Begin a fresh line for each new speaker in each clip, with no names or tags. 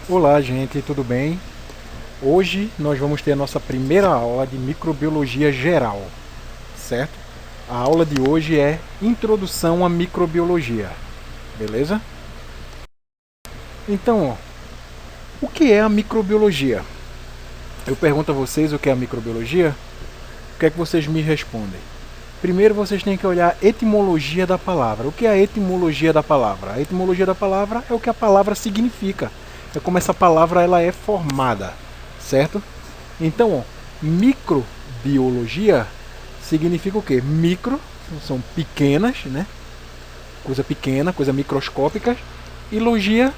Olá, gente, tudo bem? Hoje nós vamos ter a nossa primeira aula de microbiologia geral, certo? A aula de hoje é Introdução à Microbiologia, beleza? Então, o que é a microbiologia? Eu pergunto a vocês o que é a microbiologia, o que é que vocês me respondem? Primeiro vocês têm que olhar a etimologia da palavra. O que é a etimologia da palavra? A etimologia da palavra é o que a palavra significa. É como essa palavra ela é formada, certo? Então, microbiologia significa o quê? Micro são pequenas, né? Coisa pequena, coisa microscópicas. E logia,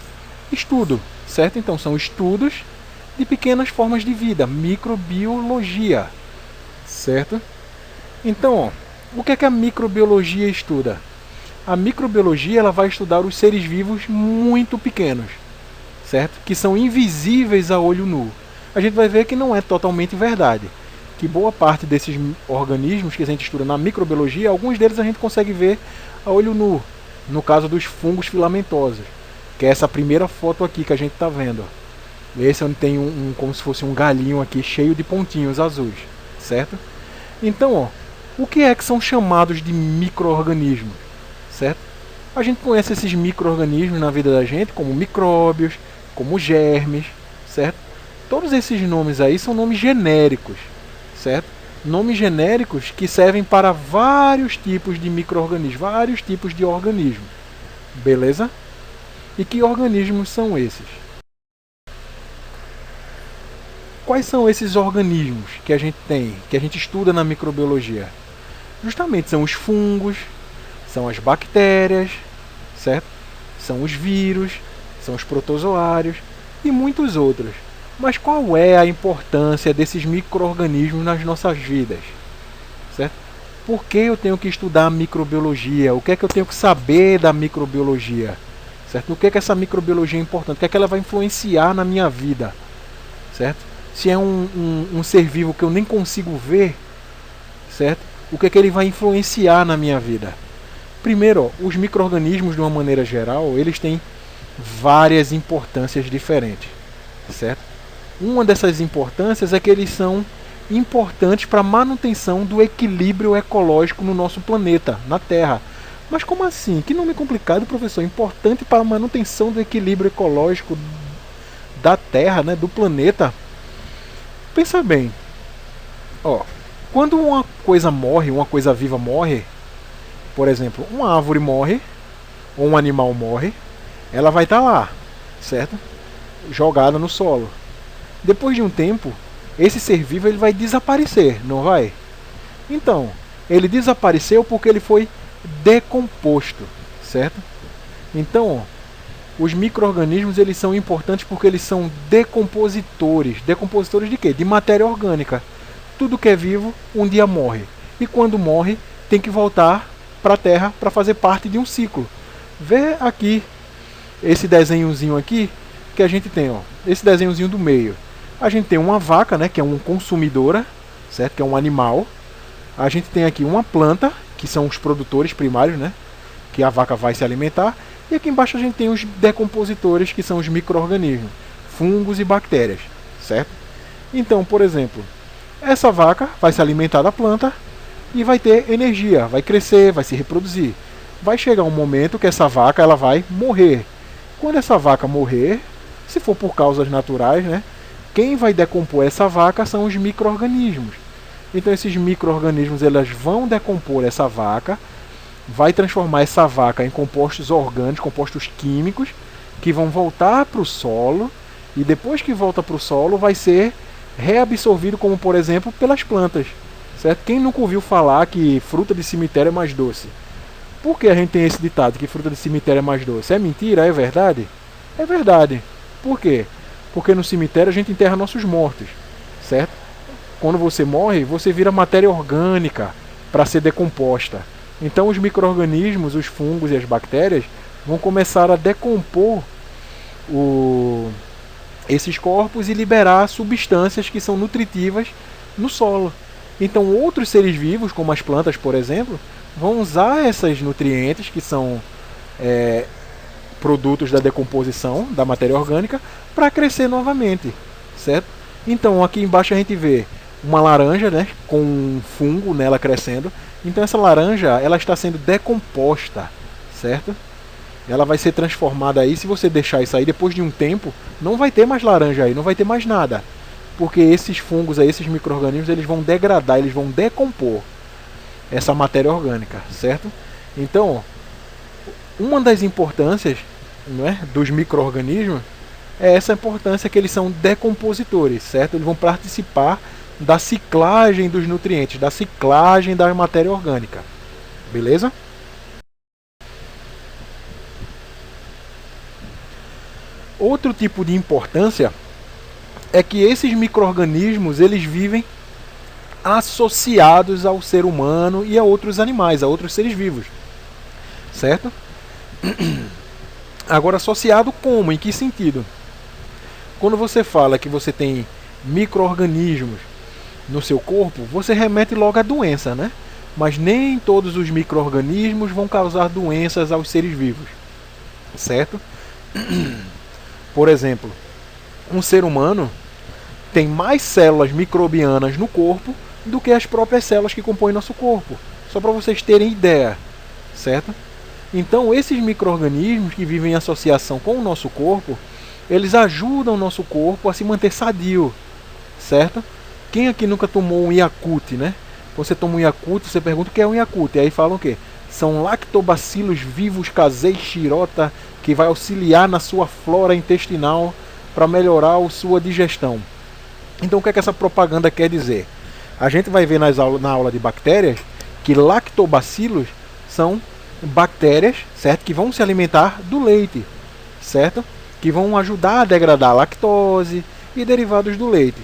estudo, certo? Então são estudos de pequenas formas de vida, microbiologia, certo? Então, o que é que a microbiologia estuda? A microbiologia ela vai estudar os seres vivos muito pequenos, certo? Que são invisíveis a olho nu. A gente vai ver que não é totalmente verdade, que boa parte desses organismos que a gente estuda na microbiologia, alguns deles a gente consegue ver a olho nu, no caso dos fungos filamentosos, que é essa primeira foto aqui que a gente está vendo. Esse é onde tem como se fosse um galinho aqui cheio de pontinhos azuis, certo? Então, ó, o que é que são chamados de micro-organismos, certo? A gente conhece esses micro-organismos na vida da gente como micróbios, como germes, certo? Todos esses nomes aí são nomes genéricos, certo? Nomes genéricos que servem para vários tipos de micro-organismos, vários tipos de organismos, beleza? E que organismos são esses? Quais são esses organismos que a gente tem, que a gente estuda na microbiologia? Justamente são os fungos, são as bactérias, certo? São os vírus, são os protozoários e muitos outros. Mas qual é a importância desses micro-organismos nas nossas vidas? Certo? Por que eu tenho que estudar a microbiologia? O que é que eu tenho que saber da microbiologia? Certo? O que é que essa microbiologia é importante? O que é que ela vai influenciar na minha vida? Certo? Se é um ser vivo que eu nem consigo ver, certo? O que é que ele vai influenciar na minha vida? Primeiro, ó, os micro-organismos, de uma maneira geral, eles têm várias importâncias diferentes, certo? Uma dessas importâncias é que eles são importantes para a manutenção do equilíbrio ecológico no nosso planeta, na Terra. Mas como assim? Que nome complicado, professor. Importante para a manutenção do equilíbrio ecológico da Terra, né, do planeta. Pensa bem, ó, quando uma coisa morre, uma coisa viva morre, por exemplo, uma árvore morre, ou um animal morre, ela vai estar lá, certo? Jogada no solo. Depois de um tempo, esse ser vivo ele vai desaparecer, não vai? Então, ele desapareceu porque ele foi decomposto, certo? Então, os micro-organismos eles são importantes porque eles são decompositores. Decompositores de quê? De matéria orgânica. Tudo que é vivo um dia morre. E quando morre, tem que voltar para a Terra para fazer parte de um ciclo. Vê aqui esse desenhozinho aqui que a gente tem, ó. Esse desenhozinho do meio. A gente tem uma vaca, né, que é uma consumidora, certo? Que é um animal. A gente tem aqui uma planta, que são os produtores primários, né? Que a vaca vai se alimentar. E aqui embaixo a gente tem os decompositores, que são os micro-organismos, fungos e bactérias, certo? Então, por exemplo, essa vaca vai se alimentar da planta e vai ter energia, vai crescer, vai se reproduzir. Vai chegar um momento que essa vaca ela vai morrer. Quando essa vaca morrer, se for por causas naturais, né, quem vai decompor essa vaca são os micro-organismos. Então esses micro-organismos elas vão decompor essa vaca, vai transformar essa vaca em compostos orgânicos, compostos químicos, que vão voltar para o solo, e depois que volta para o solo vai ser reabsorvido, como por exemplo, pelas plantas. Certo? Quem nunca ouviu falar que fruta de cemitério é mais doce? Por que a gente tem esse ditado que fruta de cemitério é mais doce? É mentira? É verdade? É verdade. Por quê? Porque no cemitério a gente enterra nossos mortos, certo? Quando você morre, você vira matéria orgânica para ser decomposta. Então os micro-organismos, os fungos e as bactérias vão começar a decompor esses corpos e liberar substâncias que são nutritivas no solo. Então outros seres vivos, como as plantas, por exemplo, vão usar esses nutrientes que são produtos da decomposição da matéria orgânica para crescer novamente, certo? Então aqui embaixo a gente vê uma laranja, né, com um fungo nela crescendo. Então essa laranja ela está sendo decomposta, certo? Ela vai ser transformada aí. Se você deixar isso aí, depois de um tempo não vai ter mais laranja aí, não vai ter mais nada, porque esses fungos aí, esses micro-organismos, eles vão degradar, eles vão decompor essa matéria orgânica, certo? Então, uma das importâncias, não é, dos micro-organismos é essa importância que eles são decompositores, certo? Eles vão participar da ciclagem dos nutrientes, da ciclagem da matéria orgânica, beleza? Outro tipo de importância é que esses micro-organismos eles vivem associados ao ser humano e a outros animais, a outros seres vivos, certo? Agora, associado como? Em que sentido? Quando você fala que você tem micro-organismos no seu corpo, você remete logo à doença, né? Mas nem todos os micro-organismos vão causar doenças aos seres vivos, certo? Por exemplo, um ser humano tem mais células microbianas no corpo do que as próprias células que compõem nosso corpo. Só para vocês terem ideia, certo? Então, esses micro-organismos que vivem em associação com o nosso corpo, eles ajudam o nosso corpo a se manter sadio, certo? Quem aqui nunca tomou um Yakult, né? Quando você toma um Yakult, você pergunta o que é um Yakult. E aí falam o quê? São lactobacilos vivos casei shirota que vai auxiliar na sua flora intestinal para melhorar a sua digestão. Então, o que é que essa propaganda quer dizer? A gente vai ver na aula de bactérias que lactobacilos são bactérias, certo? Que vão se alimentar do leite, certo? Que vão ajudar a degradar a lactose e derivados do leite.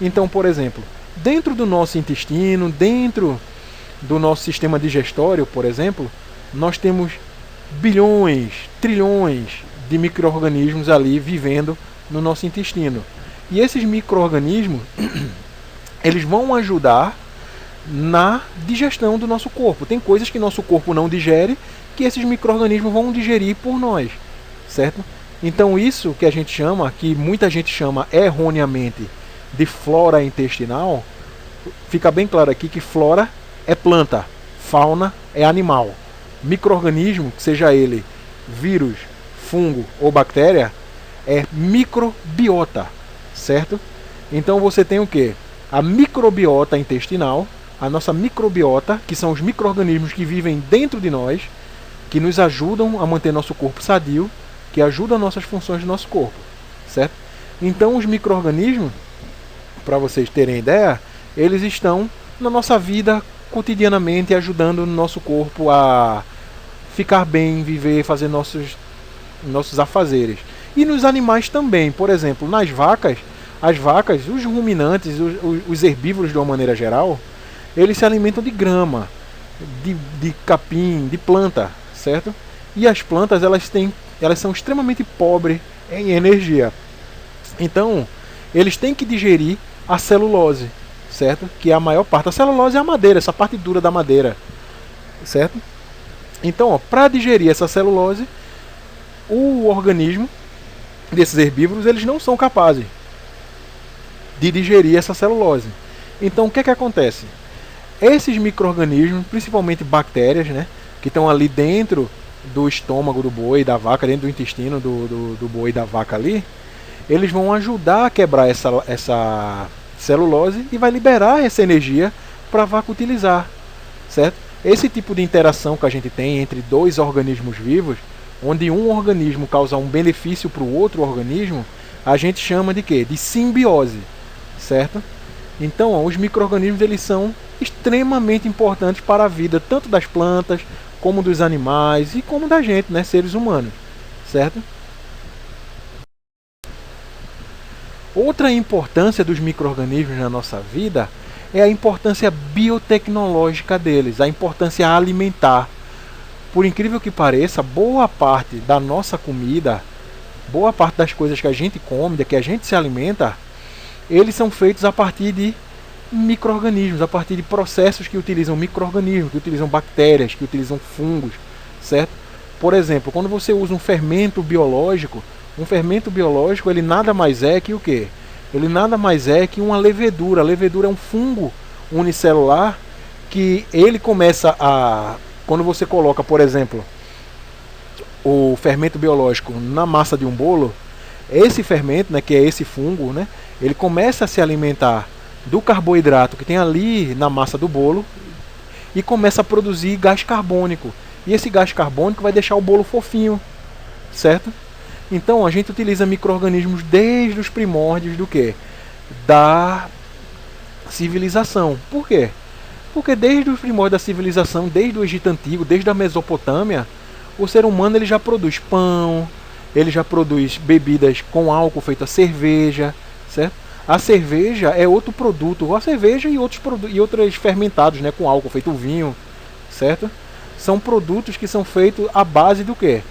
Então, por exemplo, dentro do nosso intestino, dentro do nosso sistema digestório, por exemplo, nós temos bilhões, trilhões de micro-organismos ali vivendo no nosso intestino. E esses micro-organismos, eles vão ajudar na digestão do nosso corpo. Tem coisas que nosso corpo não digere, que esses micro-organismos vão digerir por nós, certo? Então isso que a gente chama, que muita gente chama erroneamente de flora intestinal, fica bem claro aqui que flora é planta, fauna é animal. Micro-organismo, seja ele vírus, fungo ou bactéria, é microbiota, certo? Então você tem o que? A microbiota intestinal, a nossa microbiota, que são os micro-organismos que vivem dentro de nós, que nos ajudam a manter nosso corpo sadio, que ajudam as nossas funções do nosso corpo, certo? Então os micro-organismos, para vocês terem ideia, eles estão na nossa vida cotidianamente ajudando o nosso corpo a ficar bem, viver, fazer nossos afazeres. E nos animais também, por exemplo, nas vacas, as vacas, os ruminantes, os herbívoros de uma maneira geral, eles se alimentam de grama, de capim, de planta, certo? E as plantas, elas são extremamente pobres em energia. Então, eles têm que digerir a celulose, certo? Que é a maior parte. A celulose é a madeira, essa parte dura da madeira, certo? Então, para digerir essa celulose, o organismo desses herbívoros, eles não são capazes de digerir essa celulose. Então, o que é que acontece? Esses micro-organismos, principalmente bactérias, né, que estão ali dentro do estômago do boi, da vaca, dentro do intestino do boi e da vaca ali, eles vão ajudar a quebrar essa celulose e vai liberar essa energia para a vaca utilizar, certo? Esse tipo de interação que a gente tem entre dois organismos vivos, onde um organismo causa um benefício para o outro organismo, a gente chama de quê? De simbiose, certo? Então, os micro-organismos, eles são extremamente importantes para a vida, tanto das plantas, como dos animais e como da gente, né, seres humanos, certo? Outra importância dos micro-organismos na nossa vida é a importância biotecnológica deles, a importância alimentar. Por incrível que pareça, boa parte da nossa comida, boa parte das coisas que a gente come, que a gente se alimenta, eles são feitos a partir de micro-organismos, a partir de processos que utilizam micro-organismos, que utilizam bactérias, que utilizam fungos, certo? Por exemplo, quando você usa um fermento biológico ele nada mais é que o quê? Ele nada mais é que uma levedura. A levedura é um fungo unicelular que ele começa a... Quando você coloca, por exemplo, o fermento biológico na massa de um bolo, esse fermento, né, que é esse fungo, né, ele começa a se alimentar do carboidrato que tem ali na massa do bolo e começa a produzir gás carbônico. E esse gás carbônico vai deixar o bolo fofinho, certo? Então a gente utiliza micro-organismos desde os primórdios do quê? Da civilização. Por quê? Porque desde os primórdios da civilização, desde o Egito Antigo, desde a Mesopotâmia, o ser humano ele já produz pão, ele já produz bebidas com álcool feito a cerveja, certo? A cerveja é outro produto, a cerveja e outros fermentados, né, com álcool feito vinho, certo? São produtos que são feitos à base do quê?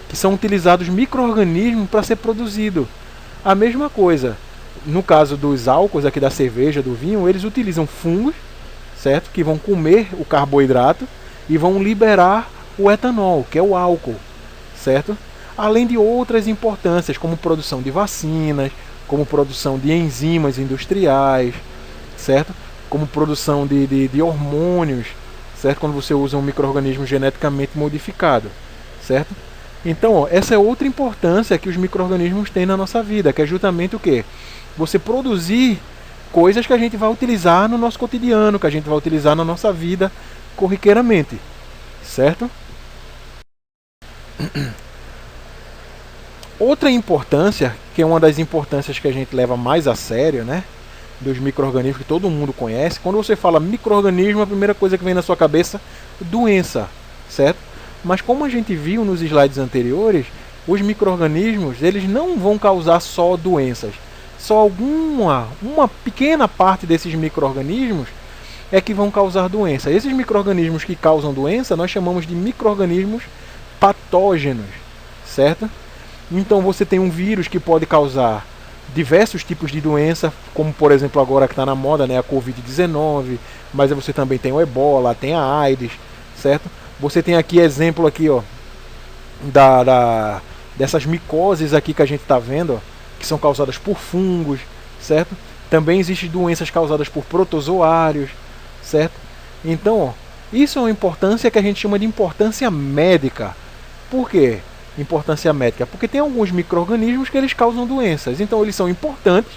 Que são utilizados micro-organismos para ser produzido. A mesma coisa, no caso dos álcools aqui da cerveja, do vinho, eles utilizam fungos, certo? Que vão comer o carboidrato e vão liberar o etanol, que é o álcool, certo? Além de outras importâncias, como produção de vacinas, como produção de enzimas industriais, certo? Como produção de hormônios, certo? Quando você usa um micro-organismo geneticamente modificado, certo? Então, ó, essa é outra importância que os micro-organismos têm na nossa vida, que é justamente o quê? Você produzir coisas que a gente vai utilizar no nosso cotidiano, que a gente vai utilizar na nossa vida corriqueiramente, certo? Outra importância, que é uma das importâncias que a gente leva mais a sério, né, dos micro-organismos que todo mundo conhece, quando você fala micro-organismo, a primeira coisa que vem na sua cabeça é doença, certo? Mas como a gente viu nos slides anteriores, os micro-organismos eles não vão causar só doenças. Só uma pequena parte desses micro-organismos é que vão causar doença. Esses micro-organismos que causam doença nós chamamos de micro-organismos patógenos, certo? Então você tem um vírus que pode causar diversos tipos de doença, como por exemplo agora que está na moda, né, a Covid-19, mas você também tem o Ebola, tem a AIDS, certo? Você tem aqui exemplo aqui, ó, dessas micoses aqui que a gente está vendo, ó, que são causadas por fungos, certo? Também existem doenças causadas por protozoários, certo? Então, ó, isso é uma importância que a gente chama de importância médica. Por quê? Importância médica? Porque tem alguns micro-organismos que eles causam doenças. Então eles são importantes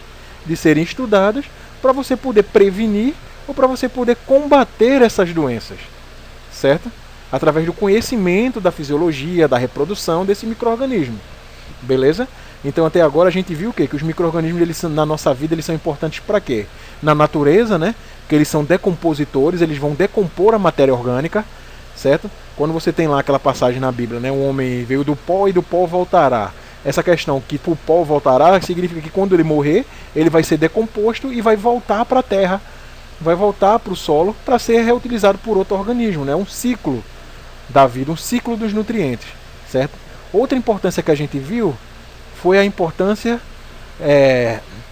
de serem estudados para você poder prevenir ou para você poder combater essas doenças, certo? Através do conhecimento da fisiologia, da reprodução desse micro-organismo. Beleza? Então até agora a gente viu o quê? Que os micro-organismos eles, na nossa vida eles são importantes para quê? Na natureza, né? Que eles são decompositores, eles vão decompor a matéria orgânica, certo? Quando você tem lá aquela passagem na Bíblia, né? O homem veio do pó e do pó voltará. Essa questão que o pó voltará significa que quando ele morrer, ele vai ser decomposto e vai voltar para a terra, vai voltar para o solo para ser reutilizado por outro organismo, né? Um ciclo da vida, um ciclo dos nutrientes, certo? Outra importância que a gente viu foi a importância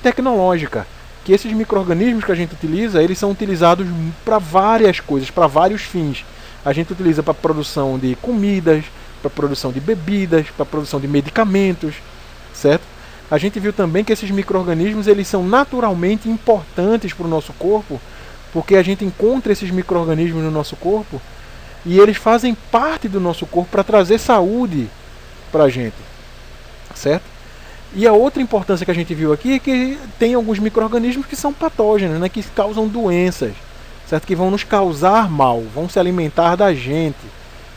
tecnológica, que esses micro-organismos que a gente utiliza, eles são utilizados para várias coisas, para vários fins. A gente utiliza para produção de comidas, para produção de bebidas, para produção de medicamentos, certo? A gente viu também que esses micro-organismos eles são naturalmente importantes para o nosso corpo, porque a gente encontra esses micro-organismos no nosso corpo e eles fazem parte do nosso corpo para trazer saúde para a gente, certo? E a outra importância que a gente viu aqui é que tem alguns micro-organismos que são patógenos, né, que causam doenças, certo? Que vão nos causar mal, vão se alimentar da gente,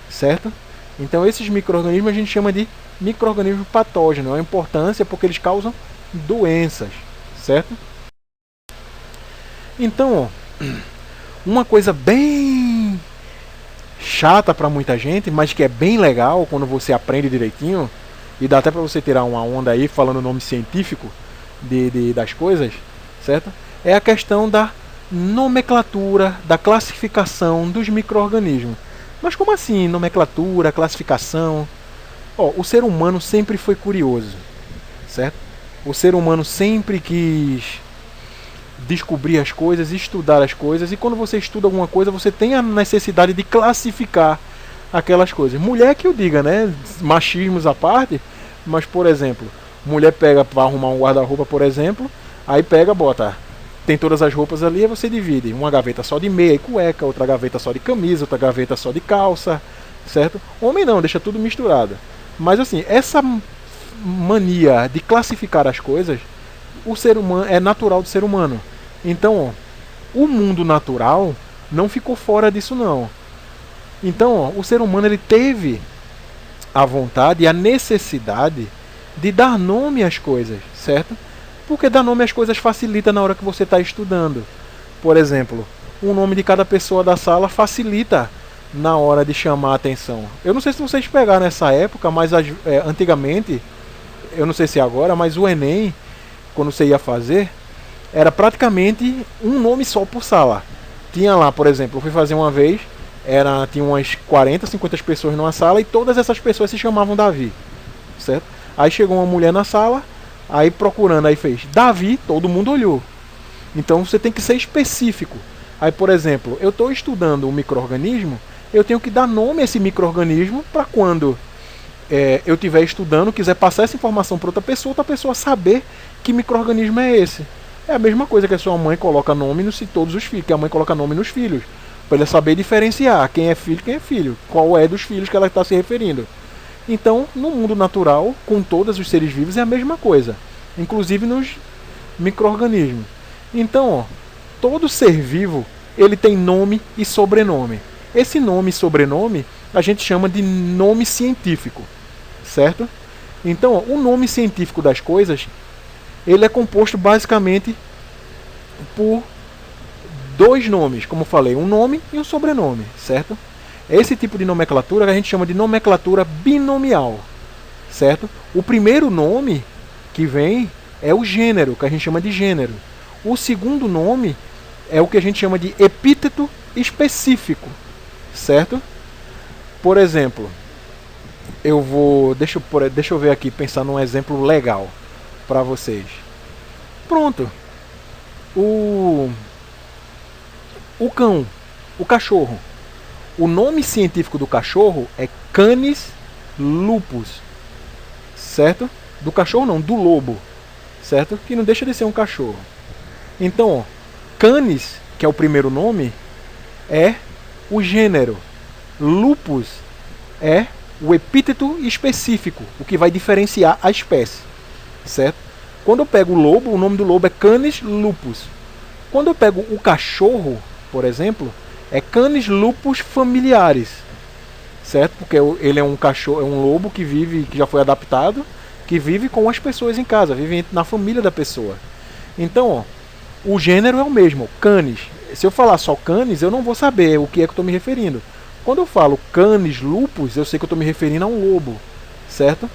certo? Então esses micro-organismos a gente chama de micro-organismos patógenos. A importância é porque eles causam doenças, certo? Então, ó, uma coisa bem chata para muita gente, mas que é bem legal quando você aprende direitinho, e dá até para você tirar uma onda aí falando o nome científico das coisas, certo? É a questão da nomenclatura, da classificação dos micro-organismos. Mas como assim nomenclatura, classificação? Ó, o ser humano sempre foi curioso, certo? O ser humano sempre quis descobrir as coisas, estudar as coisas, e quando você estuda alguma coisa, você tem a necessidade de classificar aquelas coisas. Mulher que eu diga, né? Machismos à parte, mas por exemplo, mulher pega para arrumar um guarda-roupa, por exemplo, aí pega, bota, tem todas as roupas ali, aí você divide, uma gaveta só de meia e cueca, outra gaveta só de camisa, outra gaveta só de calça, certo? Homem não, deixa tudo misturado. Mas assim, essa mania de classificar as coisas, o ser humano é natural do ser humano. Então, ó, o mundo natural não ficou fora disso não. Então, ó, o ser humano ele teve a vontade e a necessidade de dar nome às coisas, certo? Porque dar nome às coisas facilita na hora que você está estudando. Por exemplo, o nome de cada pessoa da sala facilita na hora de chamar a atenção. Eu não sei se vocês pegaram nessa época, mas antigamente, eu não sei se é agora, mas o Enem, quando você ia fazer, era praticamente um nome só por sala. Tinha lá, por exemplo, eu fui fazer uma vez, tinha umas 40, 50 pessoas numa sala e todas essas pessoas se chamavam Davi, certo? Aí chegou uma mulher na sala, aí procurando, aí fez Davi, todo mundo olhou. Então você tem que ser específico. Aí, por exemplo, eu estou estudando um micro-organismo, eu tenho que dar nome a esse micro-organismo para quando eu estiver estudando, quiser passar essa informação para outra pessoa saber que micro-organismo é esse. É a mesma coisa que a sua mãe coloca nome nos todos os filhos, que a mãe coloca nome nos filhos, para ele saber diferenciar quem é filho, qual é dos filhos que ela está se referindo. Então, no mundo natural, com todos os seres vivos, é a mesma coisa, inclusive nos micro-organismos. Então, ó, todo ser vivo ele tem nome e sobrenome. Esse nome e sobrenome a gente chama de nome científico, certo? Então, ó, o nome científico das coisas ele é composto basicamente por dois nomes, como eu falei, um nome e um sobrenome, certo? Esse tipo de nomenclatura que a gente chama de nomenclatura binomial, certo? O primeiro nome que vem é o gênero, que a gente chama de gênero. O segundo nome é o que a gente chama de epíteto específico, certo? Por exemplo, deixa eu ver aqui, pensar num exemplo legal para vocês. Pronto. O cão, o cachorro. O nome científico do cachorro é Canis lupus, certo? Do cachorro não, do lobo, certo? Que não deixa de ser um cachorro. Então, ó, Canis, que é o primeiro nome, é o gênero. Lupus é o epíteto específico, o que vai diferenciar a espécie, certo? Quando eu pego o lobo, o nome do lobo é Canis lupus. Quando eu pego o cachorro, por exemplo, é Canis lupus familiaris, certo? Porque ele é um cachorro, é um lobo que vive, que já foi adaptado, que vive com as pessoas em casa, vive na família da pessoa. Então, ó, o gênero é o mesmo, Canis. Se eu falar só Canis, eu não vou saber o que é que eu estou me referindo. Quando eu falo Canis lupus, eu sei que eu estou me referindo a um lobo, certo?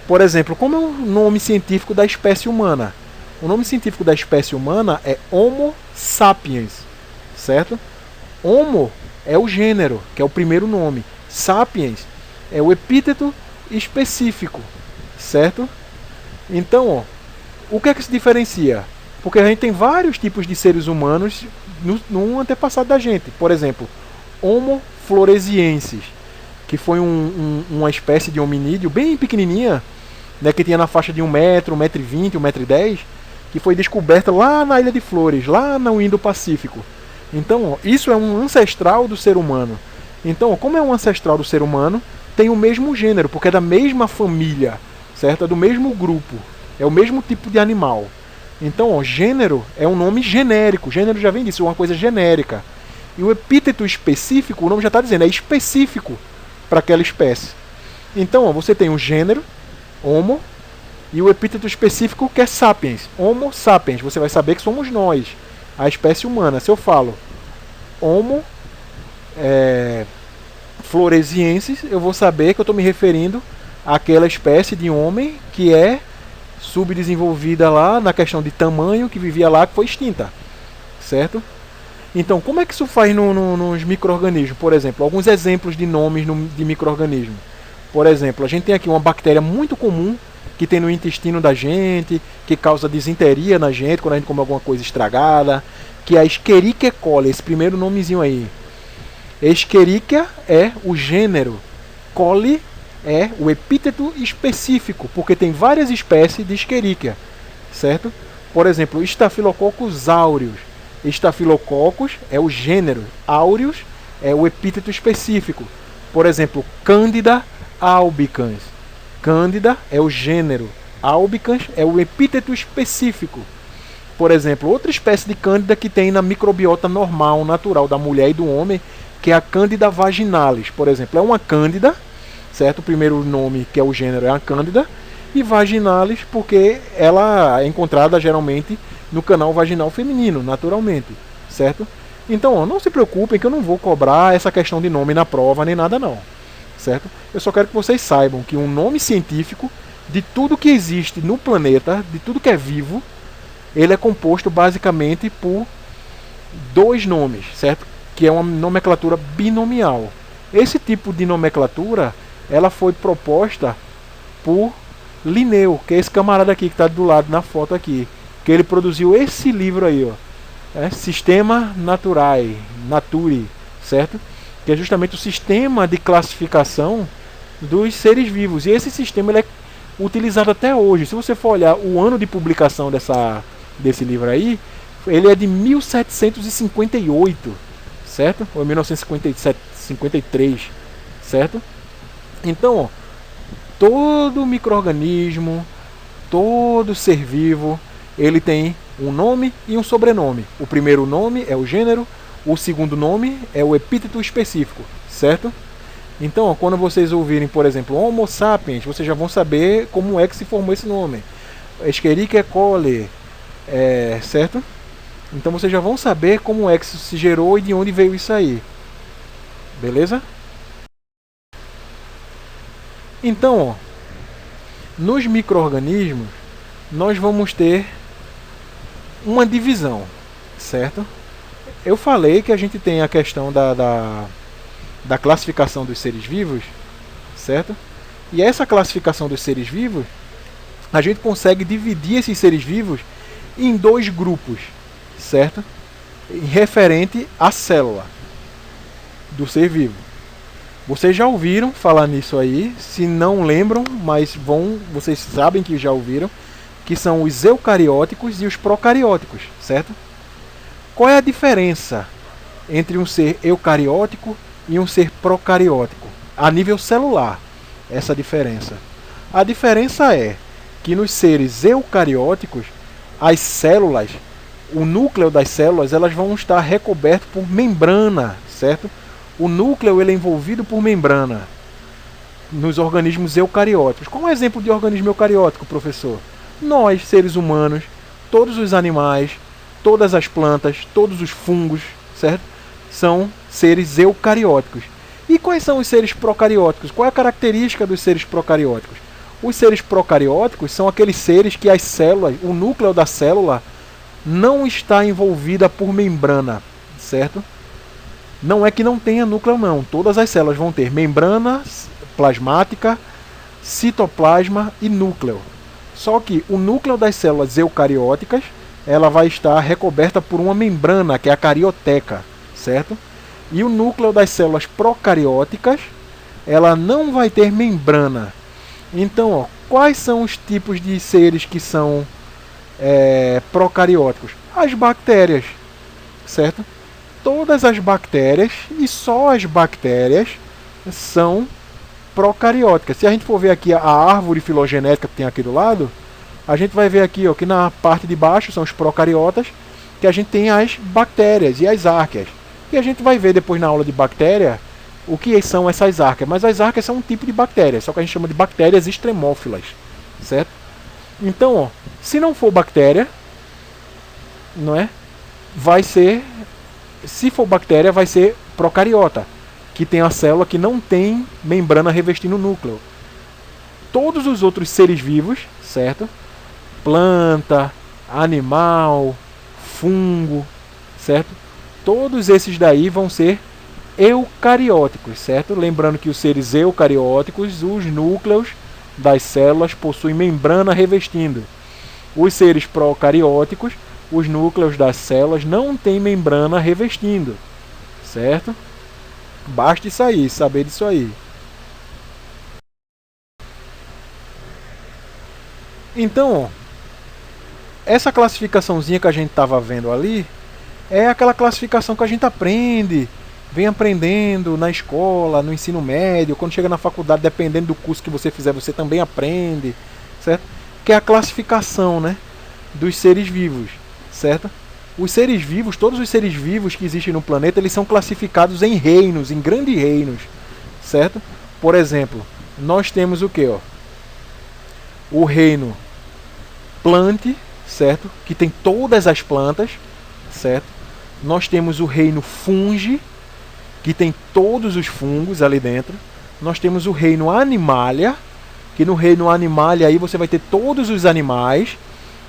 Por exemplo, como é o nome científico da espécie humana? O nome científico da espécie humana é Homo sapiens, certo? Homo é o gênero, que é o primeiro nome. Sapiens é o epíteto específico, certo? Então, ó, o que é que se diferencia? Porque a gente tem vários tipos de seres humanos no antepassado da gente. Por exemplo, Homo floresiensis, que foi uma espécie de hominídeo bem pequenininha, né, que tinha na faixa de 1 metro, 1,20 m, 1,10 m, que foi descoberta lá na Ilha de Flores, lá no Indo-Pacífico. Então, ó, isso é um ancestral do ser humano. Então, ó, como é um ancestral do ser humano, tem o mesmo gênero, porque é da mesma família, certo? É do mesmo grupo, é o mesmo tipo de animal. Então, ó, gênero é um nome genérico. Gênero já vem disso, é uma coisa genérica. E o epíteto específico, o nome já está dizendo, é específico para aquela espécie. Então, ó, você tem o gênero, Homo, e o epíteto específico que é sapiens. Homo sapiens, você vai saber que somos nós, a espécie humana. Se eu falo Homo floresiensis, eu vou saber que eu estou me referindo àquela espécie de homem que é subdesenvolvida lá na questão de tamanho, que vivia lá, que foi extinta, certo? Então, como é que isso faz nos micro-organismos? Por exemplo, alguns exemplos de nomes de micro-organismos. Por exemplo, a gente tem aqui uma bactéria muito comum que tem no intestino da gente, que causa disenteria na gente quando a gente come alguma coisa estragada, que é a Escherichia coli, esse primeiro nomezinho aí. Escherichia é o gênero, coli é o epíteto específico, porque tem várias espécies de Escherichia, certo? Por exemplo, Staphylococcus aureus. Staphylococcus é o gênero, aureus é o epíteto específico. Por exemplo, Candida albicans. Candida é o gênero, albicans é o epíteto específico. Por exemplo, outra espécie de Cândida que tem na microbiota normal, natural da mulher e do homem, que é a Candida vaginalis. Por exemplo, é uma Cândida, certo? O primeiro nome, que é o gênero, é a Cândida, e vaginalis porque ela é encontrada geralmente no canal vaginal feminino, naturalmente, certo? Então, ó, não se preocupem que eu não vou cobrar essa questão de nome na prova nem nada não, certo? Eu só quero que vocês saibam que um nome científico de tudo que existe no planeta, de tudo que é vivo, ele é composto basicamente por dois nomes, certo? Que é uma nomenclatura binomial. Esse tipo de nomenclatura, ela foi proposta por Linneu, que é esse camarada aqui que está do lado na foto aqui, que ele produziu esse livro aí, ó, Systema Naturae, Naturae, certo? Que é justamente o sistema de classificação dos seres vivos. E esse sistema ele é utilizado até hoje. Se você for olhar o ano de publicação desse livro aí, ele é de 1758, certo? Ou 1953, certo? Então, ó, todo micro-organismo, todo ser vivo, ele tem um nome e um sobrenome. O primeiro nome é o gênero, o segundo nome é o epíteto específico, certo? Então, ó, quando vocês ouvirem, por exemplo, Homo sapiens, vocês já vão saber como é que se formou esse nome. Escherichia coli, certo? Então vocês já vão saber como é que isso se gerou e de onde veio isso aí. Beleza? Então, ó, nos micro-organismos, nós vamos ter uma divisão, certo? Eu falei que a gente tem a questão da classificação dos seres vivos, certo? E essa classificação dos seres vivos, a gente consegue dividir esses seres vivos em dois grupos, certo? Referente à célula do ser vivo. Vocês já ouviram falar nisso aí, se não lembram, mas vocês sabem que já ouviram, que são os eucarióticos e os procarióticos, certo? Qual é a diferença entre um ser eucariótico e um ser procariótico? A nível celular, essa diferença. A diferença é que nos seres eucarióticos, as células, o núcleo das células, elas vão estar recobertas por membrana, certo? O núcleo ele é envolvido por membrana nos organismos eucarióticos. Qual é um exemplo de organismo eucariótico, professor? Nós, seres humanos, todos os animais, todas as plantas, todos os fungos, certo? São seres eucarióticos. E quais são os seres procarióticos? Qual é a característica dos seres procarióticos? Os seres procarióticos são aqueles seres que as células, o núcleo da célula, não está envolvida por membrana, certo? Não é que não tenha núcleo não, todas as células vão ter membrana plasmática, citoplasma e núcleo. Só que o núcleo das células eucarióticas, ela vai estar recoberta por uma membrana, que é a carioteca, certo? E o núcleo das células procarióticas, ela não vai ter membrana. Então, ó, quais são os tipos de seres que são procarióticos? As bactérias, certo? Todas as bactérias, e só as bactérias, são procarióticas. Se a gente for ver aqui a árvore filogenética que tem aqui do lado, a gente vai ver aqui, ó, que na parte de baixo são os procariotas, que a gente tem as bactérias e as árqueas. E a gente vai ver depois na aula de bactéria o que são essas árqueas. Mas as árqueas são um tipo de bactéria, só que a gente chama de bactérias extremófilas, certo? Então, ó, se não for bactéria, não é? Vai ser, se for bactéria, vai ser procariota, que tem a célula que não tem membrana revestindo o núcleo. Todos os outros seres vivos, certo? Planta, animal, fungo, certo? Todos esses daí vão ser eucarióticos, certo? Lembrando que os seres eucarióticos, os núcleos das células possuem membrana revestindo. Os seres procarióticos, os núcleos das células não têm membrana revestindo, certo? Basta isso aí, saber disso aí. Então, ó, essa classificaçãozinha que a gente estava vendo ali é aquela classificação que a gente aprende, vem aprendendo na escola, no ensino médio, quando chega na faculdade, dependendo do curso que você fizer, você também aprende, certo? Que é a classificação, né, dos seres vivos, certo? Os seres vivos, todos os seres vivos que existem no planeta, eles são classificados em reinos, em grandes reinos, certo? Por exemplo, nós temos o que, ó? O reino plante, certo? Que tem todas as plantas, certo? Nós temos o reino fungi, que tem todos os fungos ali dentro. Nós temos o reino animalia, que no reino animalia aí você vai ter todos os animais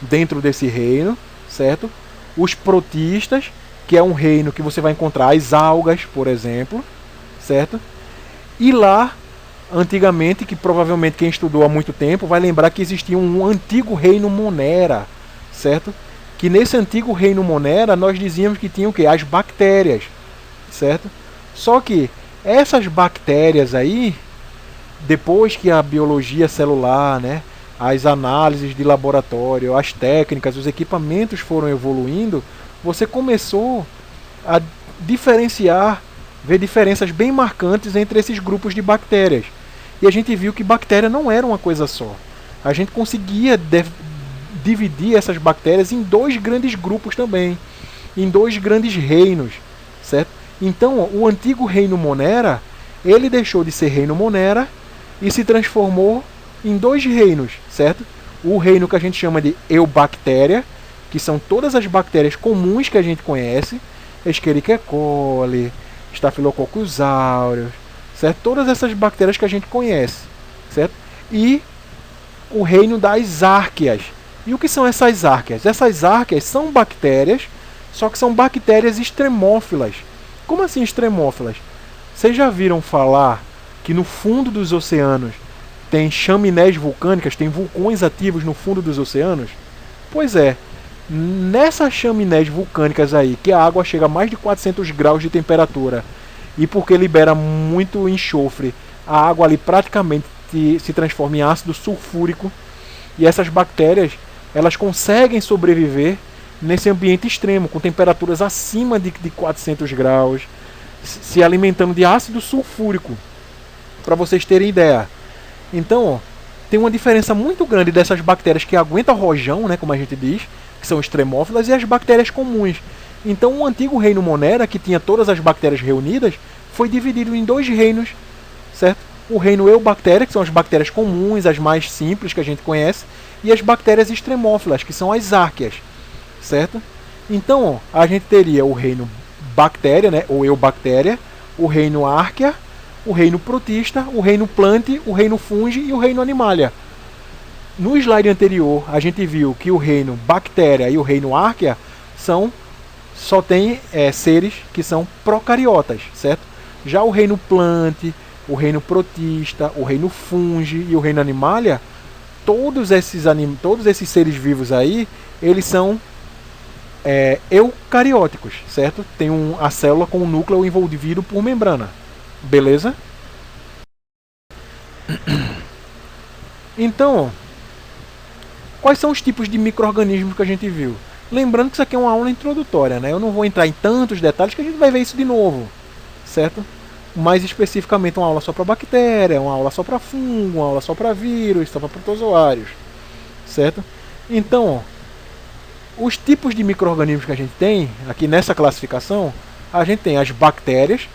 dentro desse reino, certo? Os protistas, que é um reino que você vai encontrar as algas, por exemplo, certo? E lá, antigamente, que provavelmente quem estudou há muito tempo vai lembrar que existia um antigo reino Monera, certo? Que nesse antigo reino Monera nós dizíamos que tinha o quê? As bactérias, certo? Só que essas bactérias aí, depois que a biologia celular, né, as análises de laboratório, as técnicas, os equipamentos foram evoluindo, você começou a diferenciar, ver diferenças bem marcantes entre esses grupos de bactérias. E a gente viu que bactéria não era uma coisa só. A gente conseguia dividir essas bactérias em dois grandes grupos também, em dois grandes reinos, certo? Então, o antigo reino Monera, ele deixou de ser reino Monera e se transformou em dois reinos, certo? O reino que a gente chama de Eubactéria, que são todas as bactérias comuns que a gente conhece, Escherichia coli, Staphylococcus aureus, certo? Todas essas bactérias que a gente conhece, certo? E o reino das árqueas. E o que são essas árqueas? Essas árqueas são bactérias, só que são bactérias extremófilas. Como assim extremófilas? Vocês já viram falar que no fundo dos oceanos tem chaminés vulcânicas, tem vulcões ativos no fundo dos oceanos? Pois é, nessas chaminés vulcânicas aí, que a água chega a mais de 400 graus de temperatura, e porque libera muito enxofre, a água ali praticamente se transforma em ácido sulfúrico, e essas bactérias, elas conseguem sobreviver nesse ambiente extremo, com temperaturas acima de 400 graus, se alimentando de ácido sulfúrico, para vocês terem ideia. Então, ó, tem uma diferença muito grande dessas bactérias que aguentam rojão, né, como a gente diz, que são extremófilas, e as bactérias comuns. Então, o antigo reino Monera, que tinha todas as bactérias reunidas, foi dividido em dois reinos, certo? O reino Eubactéria, que são as bactérias comuns, as mais simples que a gente conhece, e as bactérias extremófilas, que são as árqueas, certo? Então, ó, a gente teria o reino Bactéria, né, ou Eubactéria, o reino Árquea, o reino Protista, o reino Plante, o reino Fungi e o reino Animalia. No slide anterior, a gente viu que o reino Bactéria e o reino Árquea só tem seres que são procariotas, certo? Já o reino Plante, o reino Protista, o reino Fungi e o reino Animalia, todos esses seres vivos aí, eles são eucarióticos, certo? Tem a célula com o núcleo envolvido por membrana. Beleza? Então, quais são os tipos de micro-organismos que a gente viu? Lembrando que isso aqui é uma aula introdutória, né? Eu não vou entrar em tantos detalhes que a gente vai ver isso de novo, certo? Mais especificamente uma aula só para bactéria, uma aula só para fungo, uma aula só para vírus, só para protozoários, certo? Então, ó, os tipos de micro-organismos que a gente tem aqui nessa classificação, a gente tem as bactérias,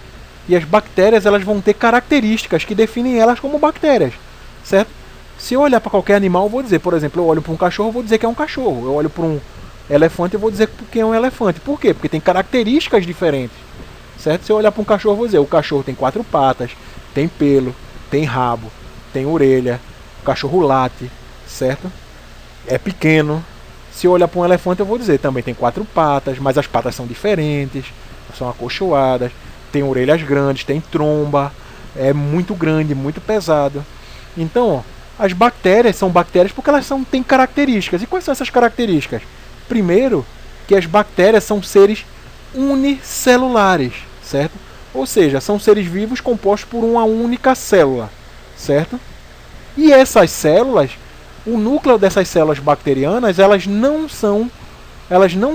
e as bactérias elas vão ter características que definem elas como bactérias, certo? Se eu olhar para qualquer animal, eu vou dizer, por exemplo, eu olho para um cachorro, eu vou dizer que é um cachorro. Eu olho para um elefante, eu vou dizer que é um elefante. Por quê? Porque tem características diferentes, certo? Se eu olhar para um cachorro, eu vou dizer, o cachorro tem 4 patas, tem pelo, tem rabo, tem orelha, o cachorro late, certo? É pequeno. Se eu olhar para um elefante, eu vou dizer, também tem 4 patas, mas as patas são diferentes, são acolchoadas, tem orelhas grandes, tem tromba, é muito grande, muito pesado. Então, ó, as bactérias são bactérias porque elas têm características. E quais são essas características? Primeiro, que as bactérias são seres unicelulares, certo? Ou seja, são seres vivos compostos por uma única célula, certo? E essas células, O núcleo dessas células bacterianas, elas não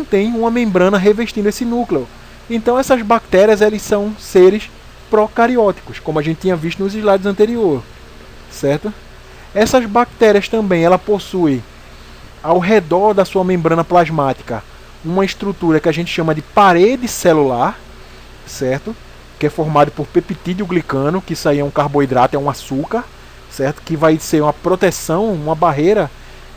têm uma membrana revestindo esse núcleo. Então essas bactérias, eles são seres procarióticos, como a gente tinha visto nos slides anteriores, certo? Essas bactérias também, ela possui ao redor da sua membrana plasmática uma estrutura que a gente chama de parede celular, certo? Que é formada por peptídeo glicano, que isso aí é um carboidrato, é um açúcar, certo? Que vai ser uma proteção, uma barreira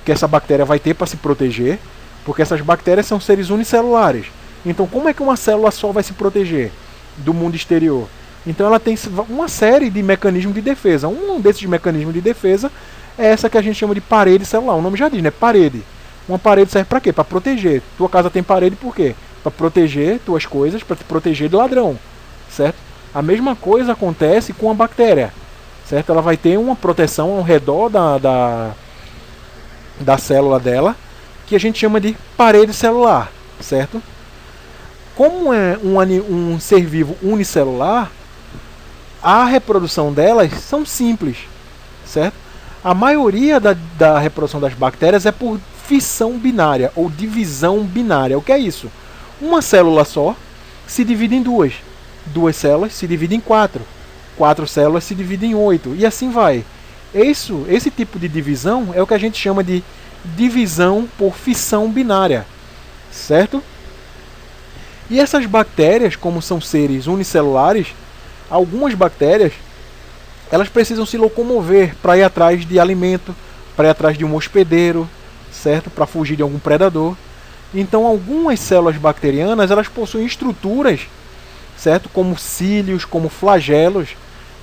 que essa bactéria vai ter para se proteger, porque essas bactérias são seres unicelulares. Então, como é que uma célula só vai se proteger do mundo exterior? Então, ela tem uma série de mecanismos de defesa. Um desses mecanismos de defesa é essa que a gente chama de parede celular. O nome já diz, né? Parede. Uma parede serve para quê? Para proteger. Tua casa tem parede por quê? Para proteger tuas coisas, para te proteger do ladrão, certo? A mesma coisa acontece com a bactéria, certo? Ela vai ter uma proteção ao redor da célula dela, que a gente chama de parede celular, certo? Como é um ser vivo unicelular, a reprodução delas são simples, certo? A maioria da reprodução das bactérias é por fissão binária ou divisão binária. O que é isso? Uma célula só se divide em duas. Duas células se dividem em quatro. Quatro células se dividem em 8. E assim vai. Esse tipo de divisão é o que a gente chama de divisão por fissão binária, certo? E essas bactérias, como são seres unicelulares, algumas bactérias, elas precisam se locomover para ir atrás de alimento, para ir atrás de um hospedeiro, certo? Para fugir de algum predador. Então, algumas células bacterianas, elas possuem estruturas, certo? Como cílios, como flagelos,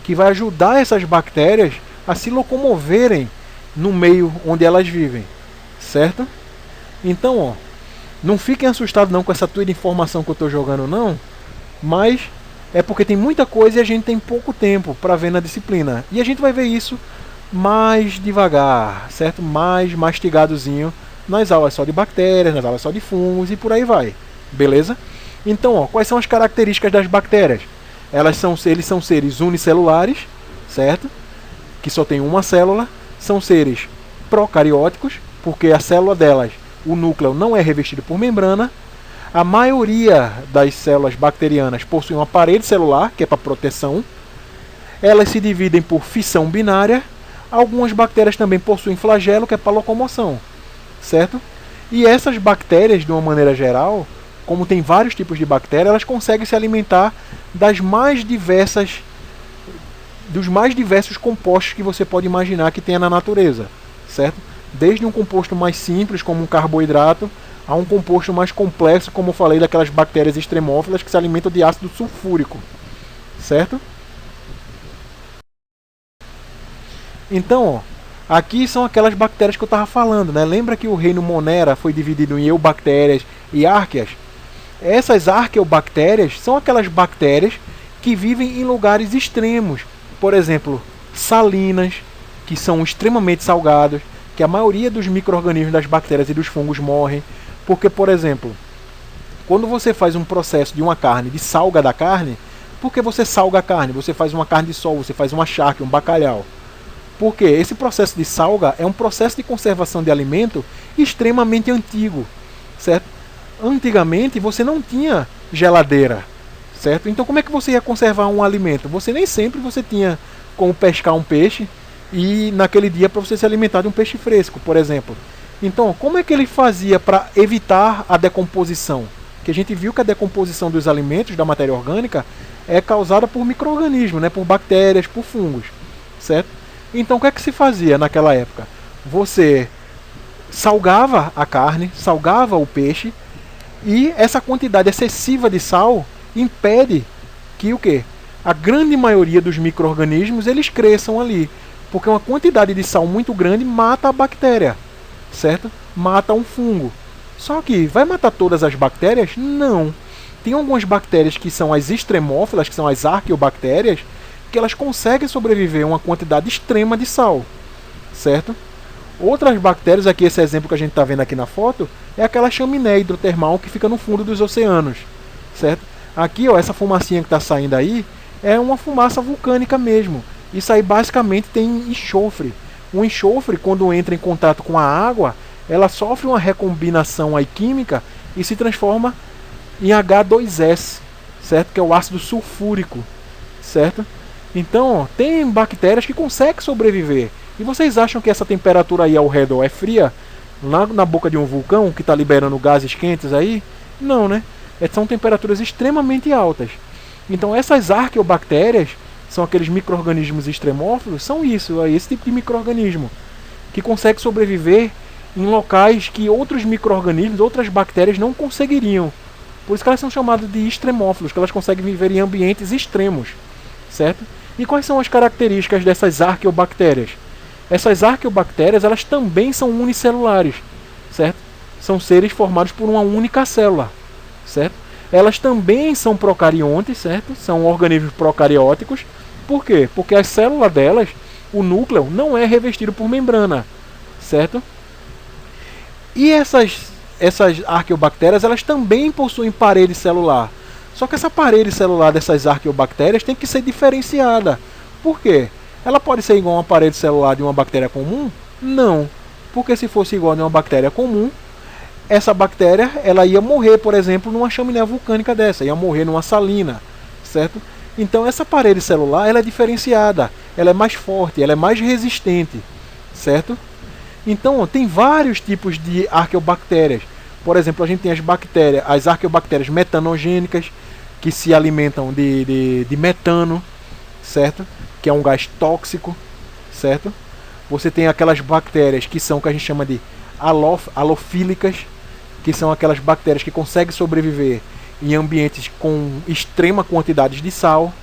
que vai ajudar essas bactérias a se locomoverem no meio onde elas vivem, certo? Então, ó, não fiquem assustados não com essa tua informação que eu estou jogando não, mas é porque tem muita coisa e a gente tem pouco tempo para ver na disciplina. E a gente vai ver isso mais devagar, certo? Mais mastigadozinho nas aulas só de bactérias, nas aulas só de fungos e por aí vai. Beleza? Então, ó, quais são as características das bactérias? Eles são seres unicelulares, certo? Que só tem uma célula. São seres procarióticos, porque a célula delas, o núcleo não é revestido por membrana. A maioria das células bacterianas possui uma parede celular, que é para proteção. Elas se dividem por fissão binária. Algumas bactérias também possuem flagelo, que é para locomoção, certo? E essas bactérias, de uma maneira geral, como tem vários tipos de bactérias, elas conseguem se alimentar dos mais diversos compostos que você pode imaginar que tenha na natureza, certo? Desde um composto mais simples, como um carboidrato, a um composto mais complexo, como eu falei, daquelas bactérias extremófilas que se alimentam de ácido sulfúrico, certo? Então, ó, aqui são aquelas bactérias que eu estava falando, né? Lembra que o reino Monera foi dividido em eubactérias e árqueas? Essas arqueobactérias são aquelas bactérias que vivem em lugares extremos, por exemplo, salinas, que são extremamente salgados, que a maioria dos micro-organismos das bactérias e dos fungos morrem, porque, por exemplo, quando você faz um processo de uma carne, de salga da carne, por que você salga a carne? Você faz uma carne de sol, você faz uma charque, um bacalhau. Porque esse processo de salga é um processo de conservação de alimento extremamente antigo, certo? Antigamente você não tinha geladeira, certo? Então como é que você ia conservar um alimento? Você nem sempre você tinha como pescar um peixe e naquele dia para você se alimentar de um peixe fresco, por exemplo. Então, como é que ele fazia para evitar a decomposição? Que a gente viu que a decomposição dos alimentos, da matéria orgânica, é causada por micro-organismos, né? Por bactérias, por fungos, certo? Então o que é que se fazia naquela época? Você salgava a carne, salgava o peixe, e essa quantidade excessiva de sal impede que o quê? A grande maioria dos micro-organismos eles cresçam ali, porque uma quantidade de sal muito grande mata a bactéria, certo? Mata um fungo. Só que vai matar todas as bactérias? Não. Tem algumas bactérias que são as extremófilas, que são as arqueobactérias, que elas conseguem sobreviver a uma quantidade extrema de sal, certo? Outras bactérias, aqui esse exemplo que a gente está vendo aqui na foto, é aquela chaminé hidrotermal que fica no fundo dos oceanos, certo? Aqui, ó, essa fumacinha que está saindo aí é uma fumaça vulcânica mesmo. Isso aí basicamente tem enxofre. O enxofre, quando entra em contato com a água, ela sofre uma recombinação aí química e se transforma em H2S, certo? Que é o ácido sulfúrico, certo? Então, ó, tem bactérias que conseguem sobreviver. E vocês acham que essa temperatura aí ao redor é fria? Lá na boca de um vulcão que está liberando gases quentes aí? Não, né? São temperaturas extremamente altas. Então, essas arqueobactérias, são aqueles micro-organismos extremófilos, são isso, é esse tipo de micro-organismo que consegue sobreviver em locais que outros micro-organismos, outras bactérias não conseguiriam. Por isso que elas são chamadas de extremófilos, que elas conseguem viver em ambientes extremos, certo? E quais são as características dessas arqueobactérias? Essas arqueobactérias, elas também são unicelulares, certo? São seres formados por uma única célula, certo? Elas também são procariontes, certo? São organismos procarióticos. Por quê? Porque a célula delas, o núcleo, não é revestido por membrana, certo? E essas arqueobactérias, elas também possuem parede celular. Só que essa parede celular dessas arqueobactérias tem que ser diferenciada. Por quê? Ela pode ser igual a uma parede celular de uma bactéria comum? Não. Porque se fosse igual a uma bactéria comum, essa bactéria ela ia morrer, por exemplo, numa chaminé vulcânica dessa, ia morrer numa salina, certo? Então essa parede celular ela é diferenciada, ela é mais forte, ela é mais resistente, certo? Então tem vários tipos de arqueobactérias. Por exemplo, a gente tem as arqueobactérias metanogênicas, que se alimentam de metano, certo? Que é um gás tóxico, certo? Você tem aquelas bactérias que a gente chama de halofílicas, que são aquelas bactérias que conseguem sobreviver em ambientes com extrema quantidade de sal,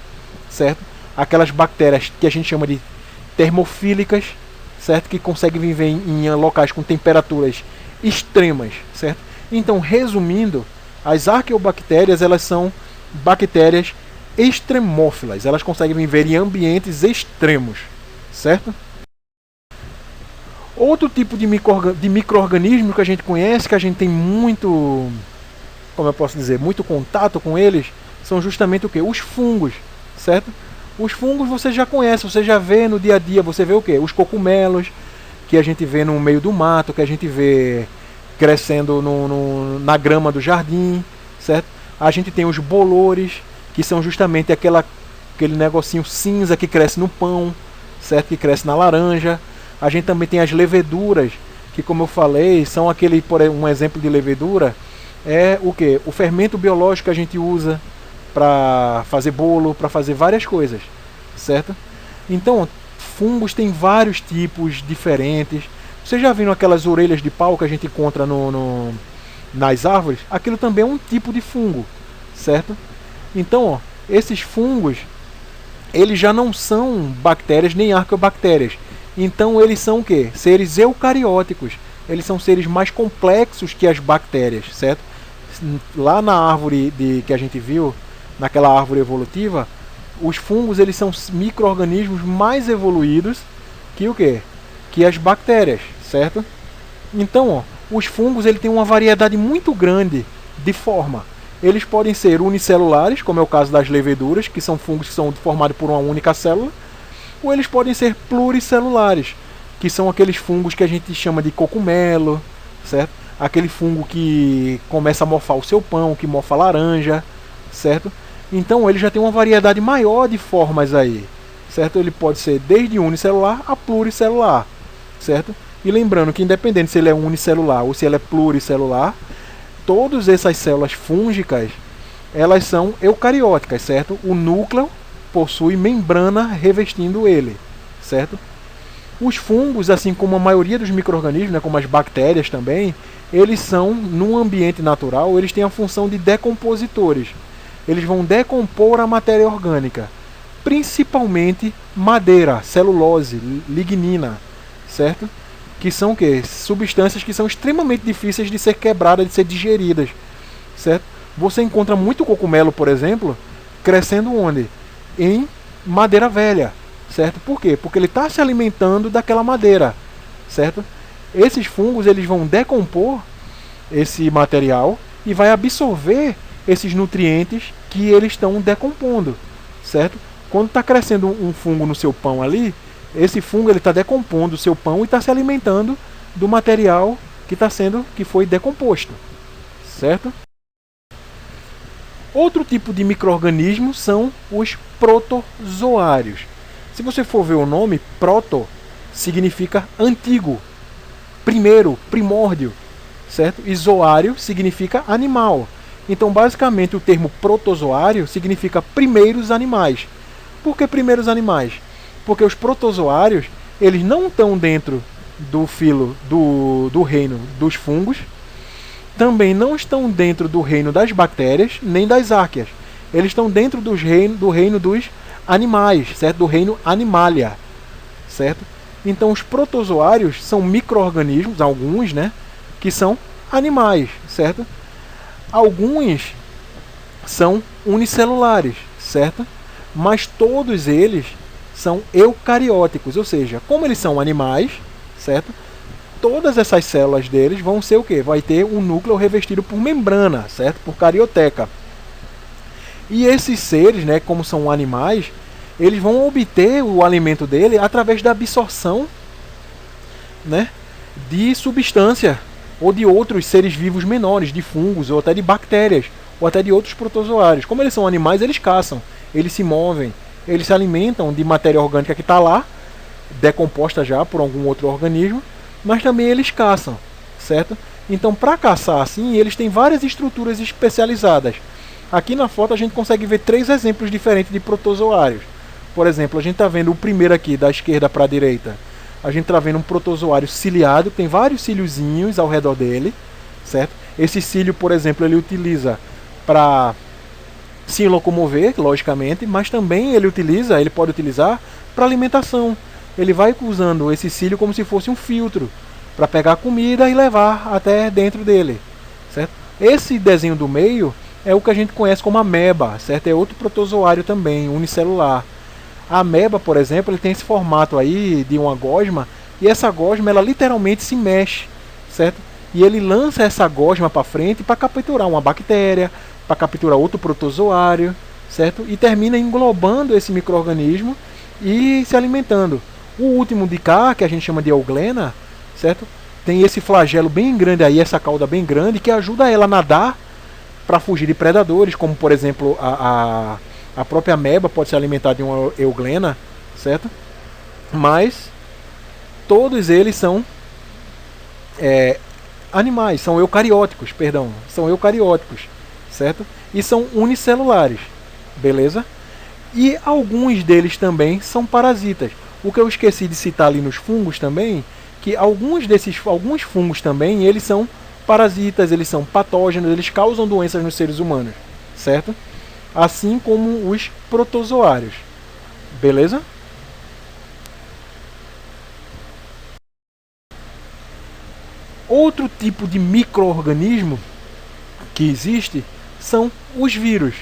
certo? Aquelas bactérias que a gente chama de termofílicas, certo? Que conseguem viver em locais com temperaturas extremas, certo? Então, resumindo, as arqueobactérias, elas são bactérias extremófilas, elas conseguem viver em ambientes extremos, certo? Outro tipo de micro-organismo que a gente conhece, que a gente tem muito, como eu posso dizer, muito contato com eles, são justamente o que? Os fungos, certo? Os fungos você já conhece, você já vê no dia a dia, você vê o que? Os cogumelos, que a gente vê no meio do mato, que a gente vê crescendo na grama do jardim, certo? A gente tem os bolores, que são justamente aquele negocinho cinza que cresce no pão, certo? Que cresce na laranja. A gente também tem as leveduras, que como eu falei, são um exemplo de levedura, é o que? O fermento biológico que a gente usa para fazer bolo, para fazer várias coisas, certo? Então, fungos tem vários tipos diferentes. Vocês já viram aquelas orelhas de pau que a gente encontra nas árvores? Aquilo também é um tipo de fungo, certo? Então, ó, esses fungos, eles já não são bactérias nem arqueobactérias. Então eles são o quê? Seres eucarióticos. Eles são seres mais complexos que as bactérias, certo? Lá na árvore que a gente viu, naquela árvore evolutiva, os fungos eles são micro-organismos mais evoluídos que o quê? Que as bactérias, certo? Então, ó, os fungos ele tem uma variedade muito grande de forma. Eles podem ser unicelulares, como é o caso das leveduras, que são fungos que são formados por uma única célula, ou eles podem ser pluricelulares, que são aqueles fungos que a gente chama de cogumelo, certo? Aquele fungo que começa a mofar o seu pão, que mofa a laranja, certo? Então ele já tem uma variedade maior de formas aí, certo? Ele pode ser desde unicelular a pluricelular, certo? E lembrando que independente se ele é unicelular ou se ele é pluricelular, todas essas células fúngicas, elas são eucarióticas, certo? O núcleo possui membrana revestindo ele, certo? Os fungos, assim como a maioria dos micro-organismos, né, como as bactérias também, eles são, num ambiente natural, eles têm a função de decompositores. Eles vão decompor a matéria orgânica, principalmente madeira, celulose, lignina, certo? Que são o quê? Substâncias que são extremamente difíceis de ser quebradas, de ser digeridas, certo? Você encontra muito cogumelo, por exemplo, crescendo onde? Em madeira velha, certo? Por quê? Porque ele está se alimentando daquela madeira, certo? Esses fungos eles vão decompor esse material e vai absorver esses nutrientes que eles estão decompondo, certo? Quando está crescendo um fungo no seu pão ali, Esse fungo ele está decompondo o seu pão e está se alimentando do material que foi decomposto, certo? Outro tipo de micro-organismo são os protozoários. Se você for ver o nome, proto significa antigo, primeiro, primórdio, certo? E zoário significa animal. Então, basicamente, o termo protozoário significa primeiros animais. Por que primeiros animais? Porque os protozoários, eles não estão dentro do filo do reino dos fungos, também não estão dentro do reino das bactérias, nem das arqueias. Eles estão dentro do reino dos animais, certo? Do reino Animalia, certo? Então, os protozoários são micro-organismos, alguns, né, que são animais, certo? Alguns são unicelulares, certo? Mas todos eles são eucarióticos, ou seja, como eles são animais, certo? Todas essas células deles vão ser o quê? Vai ter um núcleo revestido por membrana, certo? Por carioteca. E esses seres, né, como são animais, eles vão obter o alimento dele através da absorção, né, de substância ou de outros seres vivos menores, de fungos ou até de bactérias, ou até de outros protozoários. Como eles são animais, eles caçam, eles se movem, eles se alimentam de matéria orgânica que está lá, decomposta já por algum outro organismo, mas também eles caçam, certo? Então, para caçar assim, eles têm várias estruturas especializadas. Aqui na foto a gente consegue ver 3 exemplos diferentes de protozoários. Por exemplo, a gente está vendo o primeiro aqui, da esquerda para a direita. A gente está vendo um protozoário ciliado, tem vários ciliozinhos ao redor dele, certo? Esse cílio, por exemplo, ele utiliza para se locomover, logicamente, mas também ele pode utilizar para alimentação. Ele vai usando esse cílio como se fosse um filtro para pegar comida e levar até dentro dele, certo? Esse desenho do meio é o que a gente conhece como ameba, certo? É outro protozoário também, unicelular. A ameba, por exemplo, ele tem esse formato aí de uma gosma, e essa gosma ela literalmente se mexe, certo? E ele lança essa gosma para frente para capturar uma bactéria, para capturar outro protozoário, certo? E termina englobando esse micro-organismo e se alimentando. O último de cá, que a gente chama de euglena, certo? Tem esse flagelo bem grande aí, essa cauda bem grande, que ajuda ela a nadar para fugir de predadores, como por exemplo a própria ameba pode se alimentar de uma euglena, certo? Mas todos eles são animais, são eucarióticos, certo? E são unicelulares, beleza? E alguns deles também são parasitas. O que eu esqueci de citar ali nos fungos também, que alguns fungos também, eles são parasitas, eles são patógenos, eles causam doenças nos seres humanos, certo? Assim como os protozoários, beleza? Outro tipo de micro-organismo que existe são os vírus,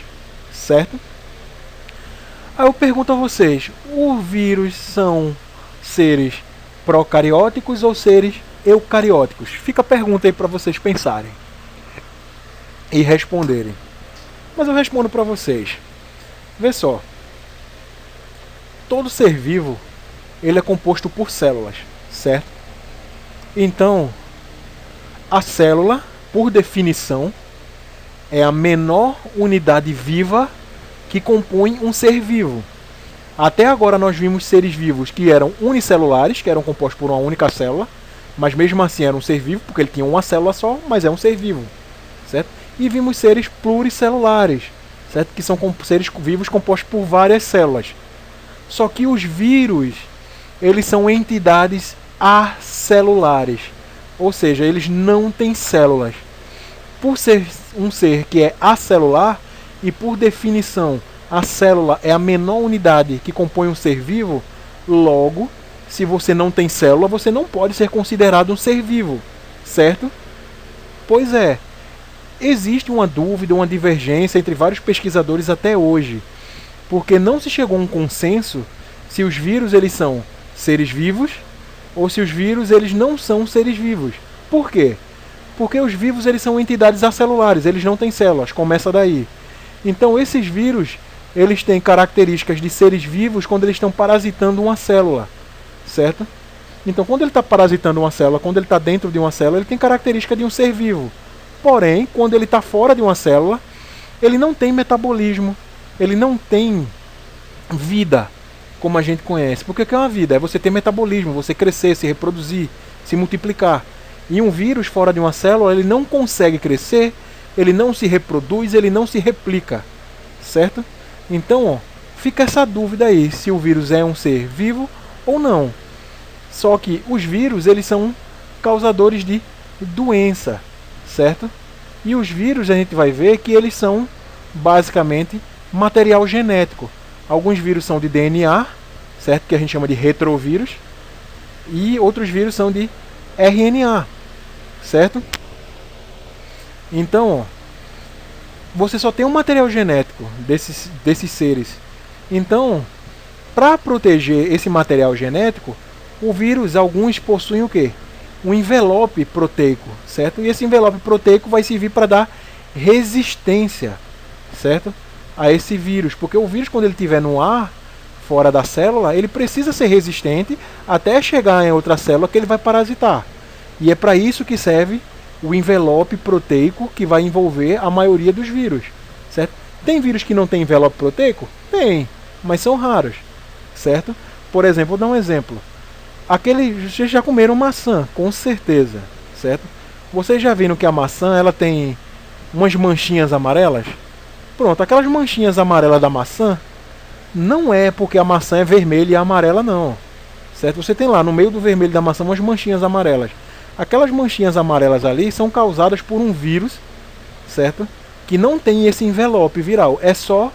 certo? Aí eu pergunto a vocês, os vírus são seres procarióticos ou seres eucarióticos? Fica a pergunta aí para vocês pensarem e responderem. Mas eu respondo para vocês. Vê só. Todo ser vivo, ele é composto por células, certo? Então, a célula, por definição, é a menor unidade viva que compõe um ser vivo. Até agora nós vimos seres vivos que eram unicelulares, que eram compostos por uma única célula, mas mesmo assim era um ser vivo, porque ele tinha uma célula só, mas é um ser vivo, certo? E vimos seres pluricelulares, certo? Que são seres vivos compostos por várias células. Só que os vírus, eles são entidades acelulares, ou seja, eles não têm células. Por ser um ser que é acelular, e por definição a célula é a menor unidade que compõe um ser vivo, logo, se você não tem célula, você não pode ser considerado um ser vivo, certo? Pois é, existe uma dúvida, uma divergência entre vários pesquisadores até hoje, porque não se chegou a um consenso se os vírus eles são seres vivos ou se os vírus eles não são seres vivos. Por quê? Porque os vivos eles são entidades acelulares, eles não têm células, começa daí. Então esses vírus, eles têm características de seres vivos quando eles estão parasitando uma célula. certo? Então, quando ele está parasitando uma célula, quando ele está dentro de uma célula, ele tem característica de um ser vivo. Porém, quando ele está fora de uma célula, ele não tem metabolismo, ele não tem vida, como a gente conhece. Porque o que é uma vida? É você ter metabolismo, você crescer, se reproduzir, se multiplicar. E um vírus fora de uma célula, ele não consegue crescer, ele não se reproduz, ele não se replica, certo? Então, ó, fica essa dúvida aí, se o vírus é um ser vivo ou não. Só que os vírus, eles são causadores de doença, certo? E os vírus a gente vai ver que eles são basicamente material genético. Alguns vírus são de DNA, certo? Que a gente chama de retrovírus. E outros vírus são de RNA, certo? Então, ó, você só tem um material genético desses seres. Então, para proteger esse material genético, o vírus, alguns possuem o quê? Um envelope proteico, certo? E esse envelope proteico vai servir para dar resistência, certo? A esse vírus, porque o vírus, quando ele estiver no ar, fora da célula, ele precisa ser resistente até chegar em outra célula que ele vai parasitar. E é para isso que serve o envelope proteico, que vai envolver a maioria dos vírus, certo? Tem vírus que não tem envelope proteico? Tem, mas são raros, certo? Por exemplo, vou dar um exemplo. Vocês já comeram maçã, com certeza, certo? Vocês já viram que a maçã, ela tem umas manchinhas amarelas? Pronto, aquelas manchinhas amarelas da maçã não é porque a maçã é vermelha e amarela, não, certo? Você tem lá no meio do vermelho da maçã umas manchinhas amarelas. Aquelas manchinhas amarelas ali são causadas por um vírus, certo? Que não tem esse envelope viral, é só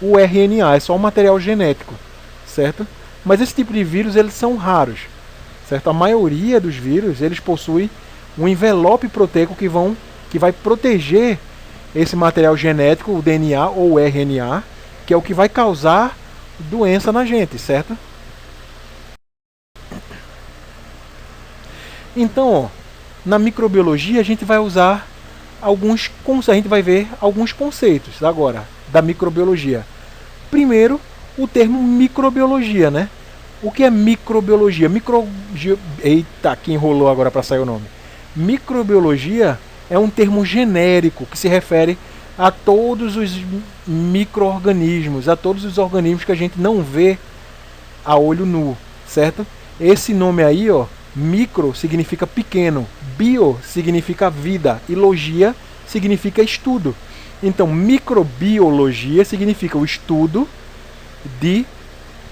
o RNA, é só o material genético, certo? Mas esse tipo de vírus, eles são raros, certo? A maioria dos vírus, eles possuem um envelope proteico que vai proteger esse material genético, o DNA ou o RNA, que é o que vai causar doença na gente, certo? Então, ó, na microbiologia a gente vai usar a gente vai ver alguns conceitos agora da microbiologia. Primeiro, o termo microbiologia, né? O que é microbiologia? Eita, que enrolou agora para sair o nome. Microbiologia é um termo genérico que se refere a todos os micro-organismos, a todos os organismos que a gente não vê a olho nu, certo? Esse nome aí, ó, micro significa pequeno, bio significa vida e logia significa estudo. Então, microbiologia significa o estudo de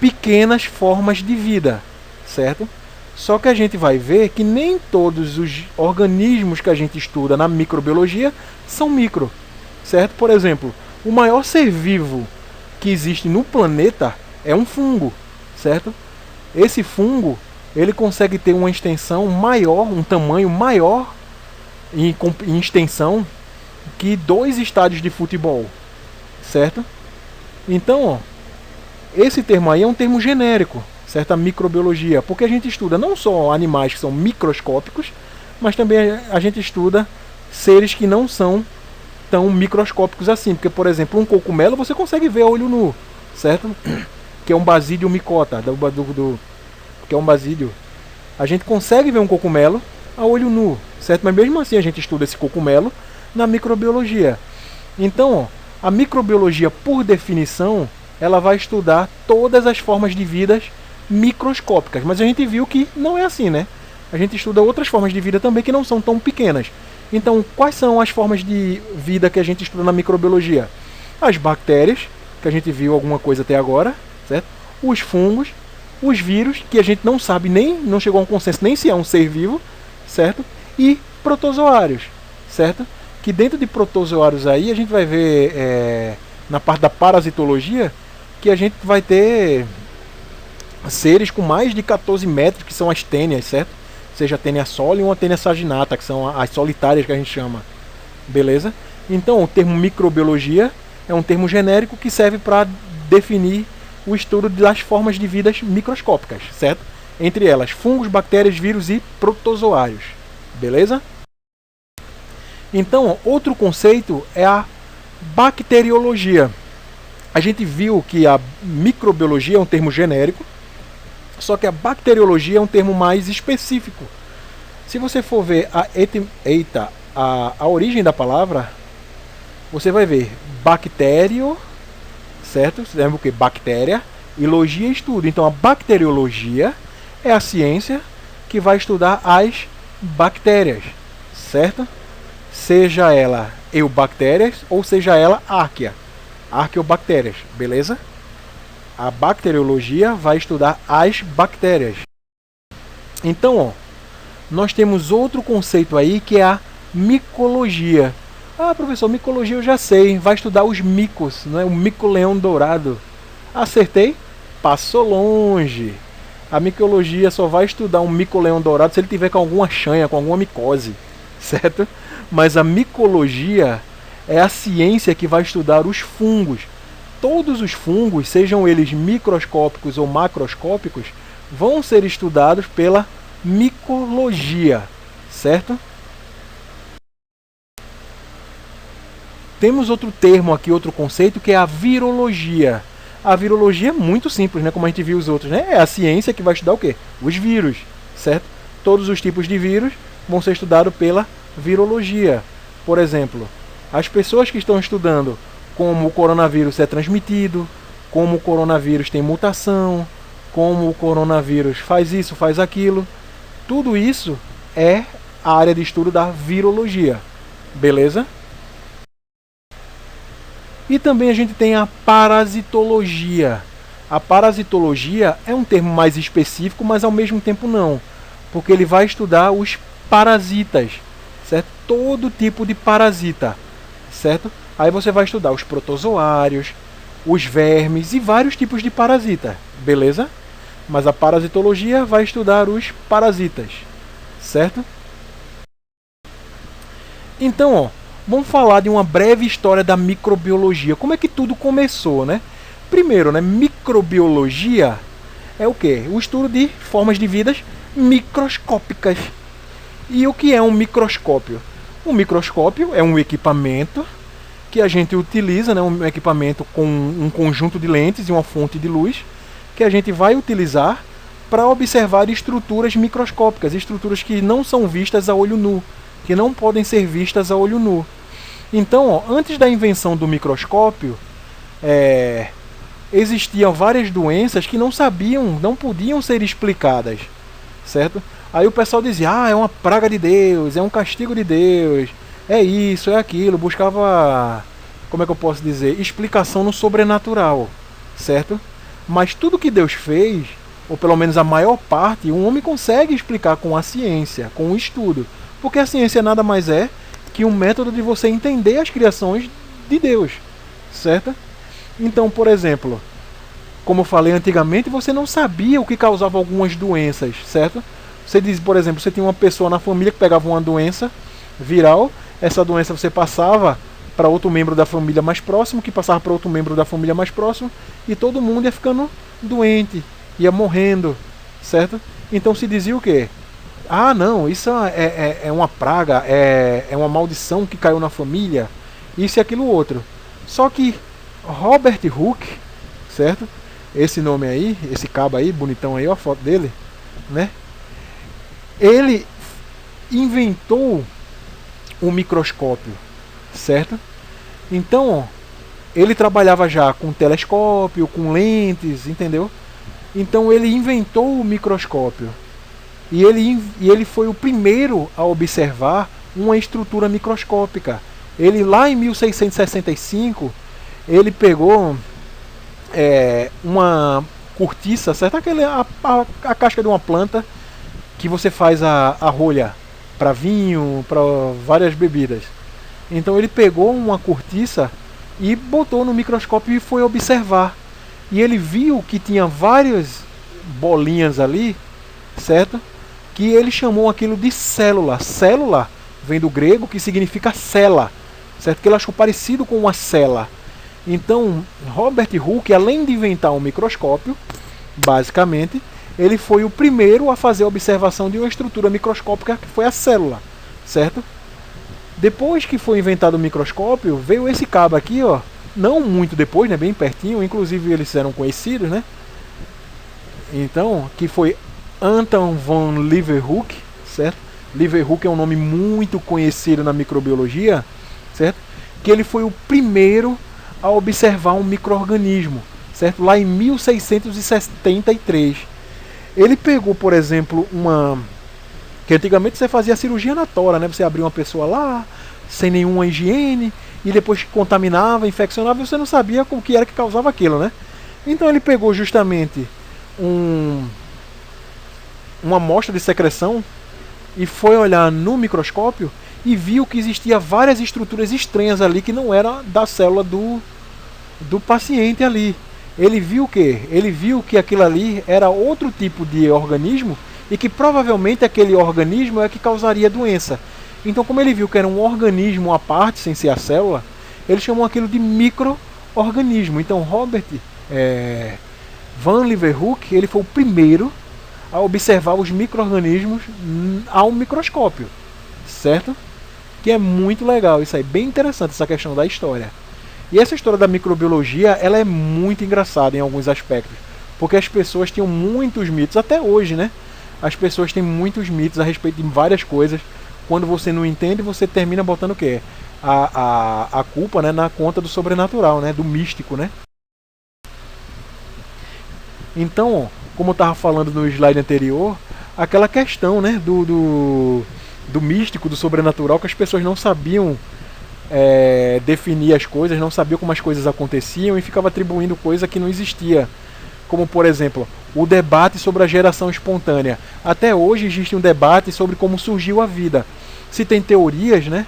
pequenas formas de vida, certo? Só que a gente vai ver que nem todos os organismos que a gente estuda na microbiologia são micro, certo? Por exemplo, o maior ser vivo que existe no planeta é um fungo, certo? Esse fungo, ele consegue ter uma extensão maior, um tamanho maior em extensão que 2 estádios de futebol, certo? Então, ó, esse termo aí é um termo genérico, certo? A microbiologia, porque a gente estuda não só animais que são microscópicos, mas também a gente estuda seres que não são tão microscópicos assim, porque, por exemplo, um cogumelo você consegue ver a olho nu, certo? Que é um Basidium micota, que é um basídio. A gente consegue ver um cogumelo a olho nu, certo? Mas mesmo assim a gente estuda esse cogumelo na microbiologia. Então, ó, a microbiologia, por definição, ela vai estudar todas as formas de vidas microscópicas. Mas a gente viu que não é assim, né? A gente estuda outras formas de vida também que não são tão pequenas. Então, quais são as formas de vida que a gente estuda na microbiologia? As bactérias, que a gente viu alguma coisa até agora, certo? Os fungos, os vírus, que a gente não sabe não chegou a um consenso nem se é um ser vivo, certo? E protozoários, certo? Que dentro de protozoários aí a gente vai ver na parte da parasitologia que a gente vai ter seres com mais de 14 metros, que são as tênias, certo? Seja a tênia soli ou a tênia saginata, que são as solitárias que a gente chama. Beleza? Então, o termo microbiologia é um termo genérico que serve para definir o estudo das formas de vidas microscópicas, certo? Entre elas, fungos, bactérias, vírus e protozoários. Beleza? Então, outro conceito é a bacteriologia. A gente viu que a microbiologia é um termo genérico, Só que a bacteriologia é um termo mais específico. Se você for ver a origem da palavra, você vai ver bactério, certo? Você lembra o que? Bactéria e logia é estudo. Então a bacteriologia é a ciência que vai estudar as bactérias, certo? Seja ela eubactérias ou seja ela arqueobactérias, beleza? A bacteriologia vai estudar as bactérias. Então, ó, nós temos outro conceito aí que é a micologia. Ah, professor, micologia eu já sei, vai estudar os micos, não é? O mico-leão dourado. Acertei? Passou longe. A micologia só vai estudar um mico-leão dourado se ele tiver com alguma chanha, com alguma micose, certo? Mas a micologia é a ciência que vai estudar os fungos. Todos os fungos, sejam eles microscópicos ou macroscópicos, vão ser estudados pela micologia, certo? Temos outro termo aqui, outro conceito, que é a virologia. A virologia é muito simples, né? Como a gente viu os outros, né? É a ciência que vai estudar o quê? Os vírus, certo? Todos os tipos de vírus vão ser estudados pela virologia. Por exemplo, as pessoas que estão estudando como o coronavírus é transmitido, como o coronavírus tem mutação, como o coronavírus faz isso, faz aquilo, tudo isso é a área de estudo da virologia, beleza? E também a gente tem a parasitologia. A parasitologia é um termo mais específico, mas ao mesmo tempo não, porque ele vai estudar os parasitas, certo? Todo tipo de parasita, certo? Aí você vai estudar os protozoários, os vermes e vários tipos de parasita, beleza? Mas a parasitologia vai estudar os parasitas, certo? Então, ó, vamos falar de uma breve história da microbiologia. Como é que tudo começou, né? Primeiro, né, microbiologia é o quê? O estudo de formas de vidas microscópicas. E o que é um microscópio? Um microscópio é um equipamento que a gente utiliza, né, um equipamento com um conjunto de lentes e uma fonte de luz, que a gente vai utilizar para observar estruturas microscópicas, estruturas que não são vistas a olho nu, que não podem ser vistas a olho nu. Então, ó, antes da invenção do microscópio, existiam várias doenças que não podiam ser explicadas, certo? Aí o pessoal dizia, é uma praga de Deus, é um castigo de Deus, é isso, é aquilo, buscava, como é que eu posso dizer, explicação no sobrenatural, certo? Mas tudo que Deus fez, ou pelo menos a maior parte, o homem consegue explicar com a ciência, com o estudo, porque a ciência nada mais é que um método de você entender as criações de Deus, certo? Então, por exemplo, como eu falei antigamente, você não sabia o que causava algumas doenças, certo? Você diz, por exemplo, você tinha uma pessoa na família que pegava uma doença viral, essa doença você passava para outro membro da família mais próximo, que passava para outro membro da família mais próximo, e todo mundo ia ficando doente, ia morrendo, certo? Então se dizia o quê? Ah, não, isso é uma praga, é uma maldição que caiu na família, isso e aquilo outro. Só que Robert Hooke, certo? Esse nome aí, esse cabo aí, bonitão aí, ó, a foto dele, né? Ele inventou o microscópio, certo? Então, ó, ele trabalhava já com telescópio, com lentes, entendeu? Então ele inventou o microscópio. E ele foi o primeiro a observar uma estrutura microscópica. Ele lá em 1665, ele pegou uma cortiça, certo? A casca de uma planta que você faz a rolha para vinho, para várias bebidas. Então ele pegou uma cortiça e botou no microscópio e foi observar. E ele viu que tinha várias bolinhas ali, certo? Que ele chamou aquilo de célula. Célula vem do grego, que significa cela, certo? Que ele achou parecido com uma cela. Então, Robert Hooke, além de inventar um microscópio, basicamente, ele foi o primeiro a fazer a observação de uma estrutura microscópica que foi a célula, certo? Depois que foi inventado o microscópio, veio esse cabo aqui, ó, não muito depois, né, bem pertinho, inclusive eles eram conhecidos, né? Então, que foi Anton von Leeuwenhoek, certo? Leeuwenhoek é um nome muito conhecido na microbiologia, certo? Que ele foi o primeiro a observar um micro-organismo, certo? Lá em 1673. Ele pegou, por exemplo, que antigamente você fazia cirurgia na tora, né? Você abria uma pessoa lá, sem nenhuma higiene, e depois contaminava, infeccionava, e você não sabia o que era que causava aquilo, né? Então ele pegou justamente uma amostra de secreção e foi olhar no microscópio e viu que existia várias estruturas estranhas ali que não era da célula do paciente ali. Ele viu o quê? Ele viu que aquilo ali era outro tipo de organismo e que provavelmente aquele organismo é que causaria doença. Então, como ele viu que era um organismo à parte, sem ser a célula, ele chamou aquilo de micro-organismo. Então, Robert Van Leeuwenhoek, ele foi o primeiro a observar os micro-organismos ao microscópio, certo? Que é muito legal, isso aí, bem interessante essa questão da história. E essa história da microbiologia, ela é muito engraçada em alguns aspectos, porque as pessoas tinham muitos mitos, até hoje, né? As pessoas têm muitos mitos a respeito de várias coisas. Quando você não entende, você termina botando o quê? A culpa, né, na conta do sobrenatural, né? Do místico, né? Então, como eu estava falando no slide anterior, aquela questão, né, do místico, do sobrenatural, que as pessoas não sabiam definir as coisas, não sabiam como as coisas aconteciam e ficava atribuindo coisa que não existia. Como, por exemplo, o debate sobre a geração espontânea. Até hoje existe um debate sobre como surgiu a vida. Se tem teorias, né,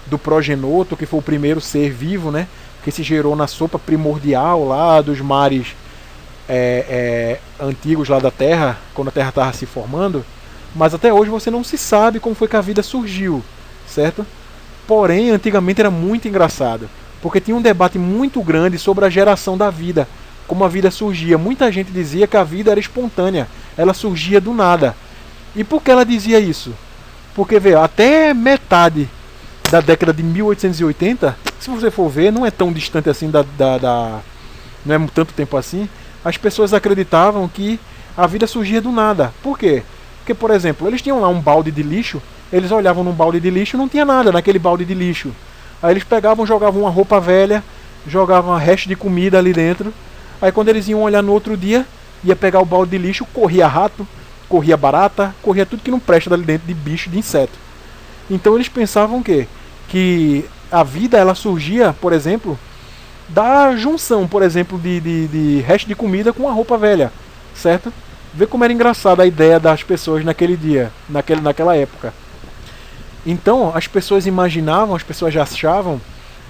do progenoto, que foi o primeiro ser vivo, né, que se gerou na sopa primordial lá dos mares antigos lá da Terra, quando a Terra estava se formando, mas até hoje você não se sabe como foi que a vida surgiu, certo? Porém, antigamente era muito engraçado, porque tinha um debate muito grande sobre a geração da vida, como a vida surgia. Muita gente dizia que a vida era espontânea, ela surgia do nada. E por que ela dizia isso? Porque, vê, até metade da década de 1880, se você for ver, não é tão distante assim não é tanto tempo assim, as pessoas acreditavam que a vida surgia do nada. Por quê? Porque, por exemplo, eles tinham lá um balde de lixo, eles olhavam num balde de lixo e não tinha nada naquele balde de lixo. Aí eles pegavam, jogavam uma roupa velha, jogavam a resto de comida ali dentro. Aí quando eles iam olhar no outro dia, ia pegar o balde de lixo, corria rato, corria barata, corria tudo que não presta dali dentro de bicho, de inseto. Então eles pensavam que a vida ela surgia, por exemplo, da junção, por exemplo, de resto de comida com a roupa velha, certo? Vê como era engraçada a ideia das pessoas naquele dia, naquela época. Então as pessoas imaginavam, as pessoas já achavam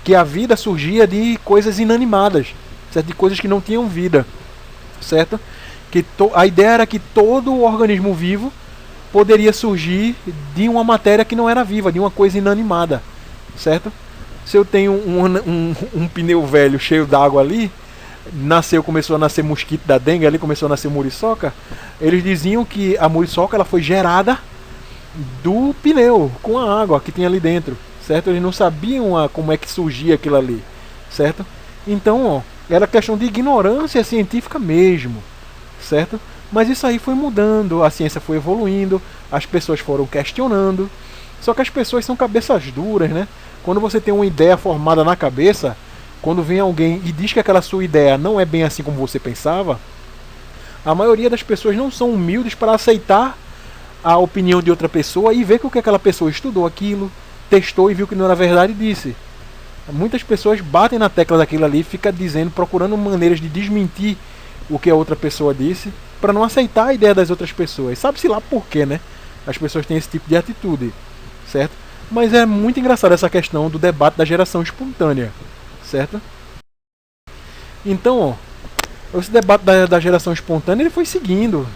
que a vida surgia de coisas inanimadas, certo? De coisas que não tinham vida, certo? A ideia era que todo organismo vivo poderia surgir de uma matéria que não era viva, de uma coisa inanimada, certo? Se eu tenho um pneu velho cheio d'água ali, começou a nascer mosquito da dengue, ali começou a nascer muriçoca, eles diziam que a muriçoca ela foi gerada do pneu, com a água que tinha ali dentro, certo? Eles não sabiam como é que surgia aquilo ali, certo? Então, ó, era questão de ignorância científica mesmo, certo? Mas isso aí foi mudando, a ciência foi evoluindo, as pessoas foram questionando, só que as pessoas são cabeças duras, né? Quando você tem uma ideia formada na cabeça, quando vem alguém e diz que aquela sua ideia não é bem assim como você pensava, a maioria das pessoas não são humildes para aceitar a opinião de outra pessoa e ver que o que aquela pessoa estudou aquilo, testou e viu que não era verdade e disse. Muitas pessoas batem na tecla daquilo ali, fica dizendo, procurando maneiras de desmentir o que a outra pessoa disse, para não aceitar a ideia das outras pessoas. Sabe-se lá por quê, né? As pessoas têm esse tipo de atitude, certo? Mas é muito engraçado essa questão do debate da geração espontânea, certo? Então, ó, esse debate da geração espontânea ele foi seguindo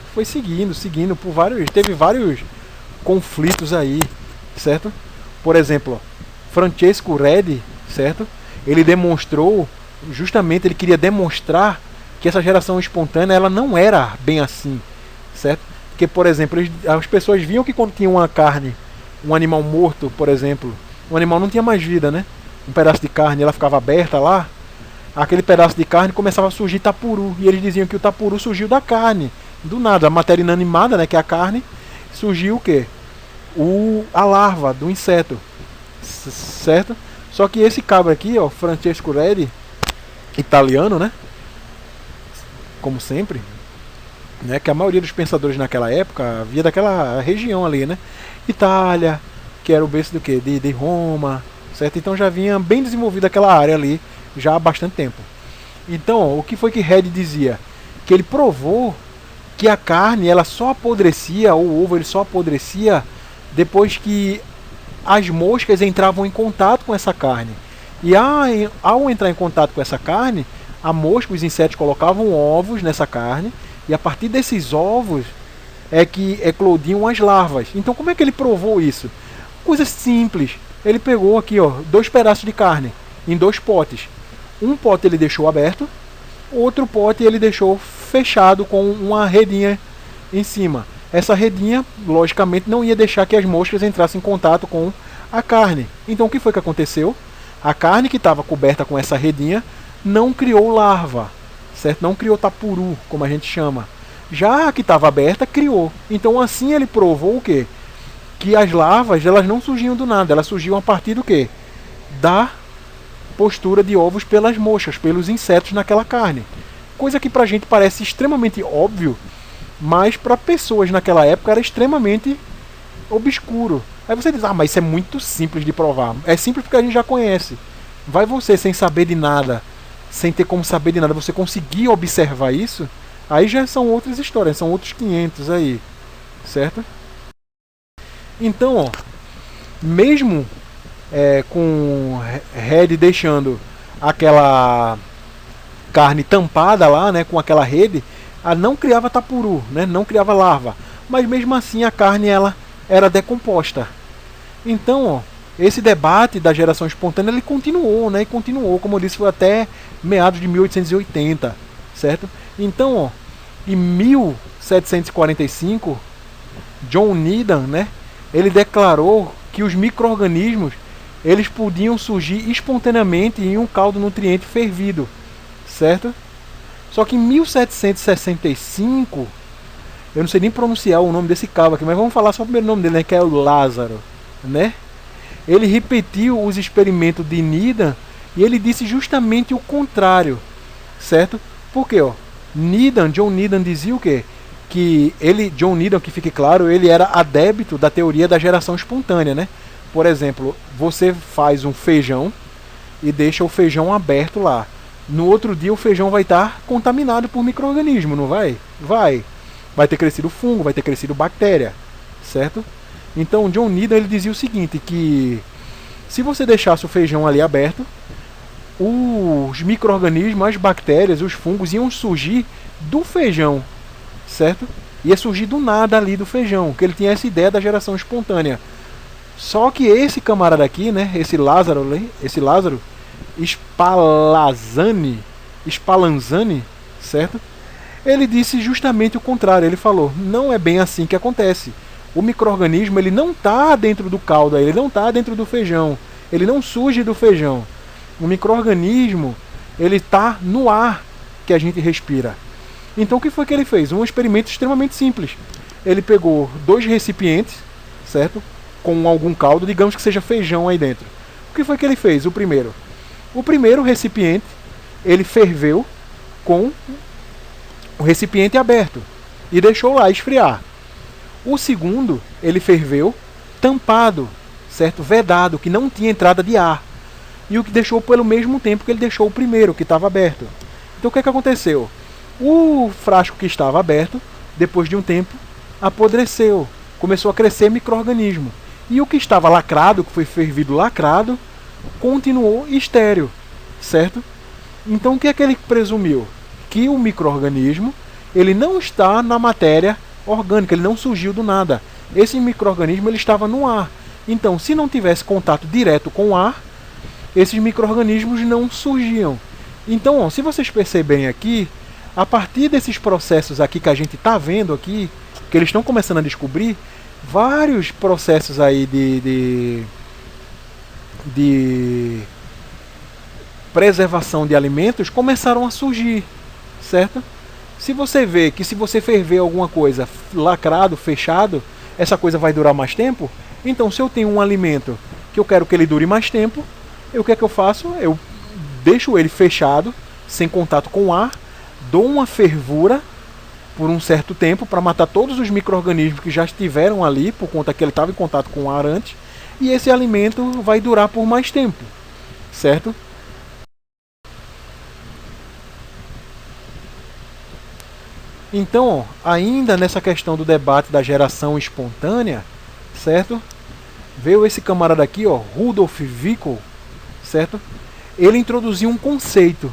por teve vários conflitos aí, certo? Por exemplo, Francesco Redi, certo? Ele demonstrou, justamente ele queria demonstrar que essa geração espontânea ela não era bem assim, certo? Porque, por exemplo, as pessoas viam que quando tinha uma carne, um animal morto, por exemplo, o animal não tinha mais vida, né? Um pedaço de carne, ela ficava aberta lá, aquele pedaço de carne começava a surgir tapuru, e eles diziam que o tapuru surgiu da carne, Do nada, a matéria inanimada, né, que é a carne, surgiu o quê? A larva do inseto, certo? Só que esse cabra aqui, ó, Francesco Redi, italiano, né, como sempre, né, que a maioria dos pensadores naquela época via daquela região ali, né, Itália, que era o berço do quê? De Roma, certo? Então já vinha bem desenvolvida aquela área ali já há bastante tempo. Então, ó, o que foi que Redi dizia? Que ele provou que a carne ela só apodrecia, ou o ovo ele só apodrecia depois que as moscas entravam em contato com essa carne. E ao entrar em contato com essa carne, a mosca, os insetos colocavam ovos nessa carne, e a partir desses ovos é que eclodiam as larvas. Então como é que ele provou isso? Coisa simples. Ele pegou aqui, ó, 2 pedaços de carne em 2 potes. Um pote ele deixou aberto, outro pote ele deixou fechado com uma redinha em cima. Essa redinha, logicamente, não ia deixar que as moscas entrassem em contato com a carne. Então o que foi que aconteceu? A carne que estava coberta com essa redinha não criou larva, certo? Não criou tapuru, como a gente chama. Já a que estava aberta, criou. Então assim ele provou o quê? Que as larvas elas não surgiam do nada, elas surgiam a partir do quê? Da postura de ovos pelas moscas, pelos insetos naquela carne. Coisa que pra gente parece extremamente óbvio, mas para pessoas naquela época era extremamente obscuro. Aí você diz, mas isso é muito simples de provar. É simples porque a gente já conhece. Vai você sem saber de nada, sem ter como saber de nada, você conseguir observar isso, aí já são outras histórias, são outros 500 aí, certo? Então, ó, mesmo com Redi deixando aquela carne tampada lá, né, com aquela rede, não criava tapuru, né, não criava larva, mas mesmo assim a carne ela era decomposta. Então, ó, esse debate da geração espontânea ele continuou, né, e continuou, como eu disse, foi até meados de 1880, certo? Então, ó, em 1745, John Needham, né, ele declarou que os micro-organismos eles podiam surgir espontaneamente em um caldo nutriente fervido, certo? Só que em 1765, eu não sei nem pronunciar o nome desse cabo aqui, mas vamos falar só o primeiro nome dele, né, que é o Lázaro, né? Ele repetiu os experimentos de Needham e ele disse justamente o contrário, certo? Porque, ó, John Needham dizia o quê? Que ele, John Needham, que fique claro, ele era adepto da teoria da geração espontânea, né? Por exemplo, você faz um feijão e deixa o feijão aberto lá. No outro dia o feijão vai estar contaminado por micro-organismo, não vai? Vai. Vai ter crescido fungo, vai ter crescido bactéria, certo? Então John Needham ele dizia o seguinte, que se você deixasse o feijão ali aberto, os micro-organismos, as bactérias, os fungos iam surgir do feijão, certo? Ia surgir do nada ali do feijão, que ele tinha essa ideia da geração espontânea. Só que esse camarada aqui, né, esse Lázaro Spallanzani, certo? Ele disse justamente o contrário. Ele falou: não é bem assim que acontece. O micro-organismo ele não está dentro do caldo, ele não está dentro do feijão, ele não surge do feijão. O micro-organismo ele está no ar que a gente respira. Então o que foi que ele fez? Um experimento extremamente simples. Ele pegou 2 recipientes, certo? Com algum caldo, digamos que seja feijão aí dentro. O que foi que ele fez? O primeiro recipiente, ele ferveu com o recipiente aberto e deixou lá esfriar. O segundo, ele ferveu tampado, certo? Vedado, que não tinha entrada de ar. E o que deixou pelo mesmo tempo que ele deixou o primeiro, que estava aberto. Então o que aconteceu? O frasco que estava aberto, depois de um tempo, apodreceu. Começou a crescer micro-organismo. E o que estava lacrado, que foi fervido lacrado, continuou estéril, certo? Então o que é que ele presumiu? Que o micro-organismo ele não está na matéria orgânica, ele não surgiu do nada. Esse micro-organismo ele estava no ar. Então, se não tivesse contato direto com o ar, esses micro-organismos não surgiam. Então, ó, se vocês perceberem aqui, a partir desses processos aqui que a gente está vendo aqui, que eles estão começando a descobrir, vários processos aí de preservação de alimentos começaram a surgir, certo? Se você vê que se você ferver alguma coisa lacrado, fechado, essa coisa vai durar mais tempo, então se eu tenho um alimento que eu quero que ele dure mais tempo, o que é que eu faço? Eu deixo ele fechado, sem contato com o ar, dou uma fervura por um certo tempo para matar todos os micro-organismos que já estiveram ali, por conta que ele estava em contato com o ar antes, e esse alimento vai durar por mais tempo, certo? Então, ainda nessa questão do debate da geração espontânea, certo? Veio esse camarada aqui, ó, Rudolf Virchow, certo? Ele introduziu um conceito.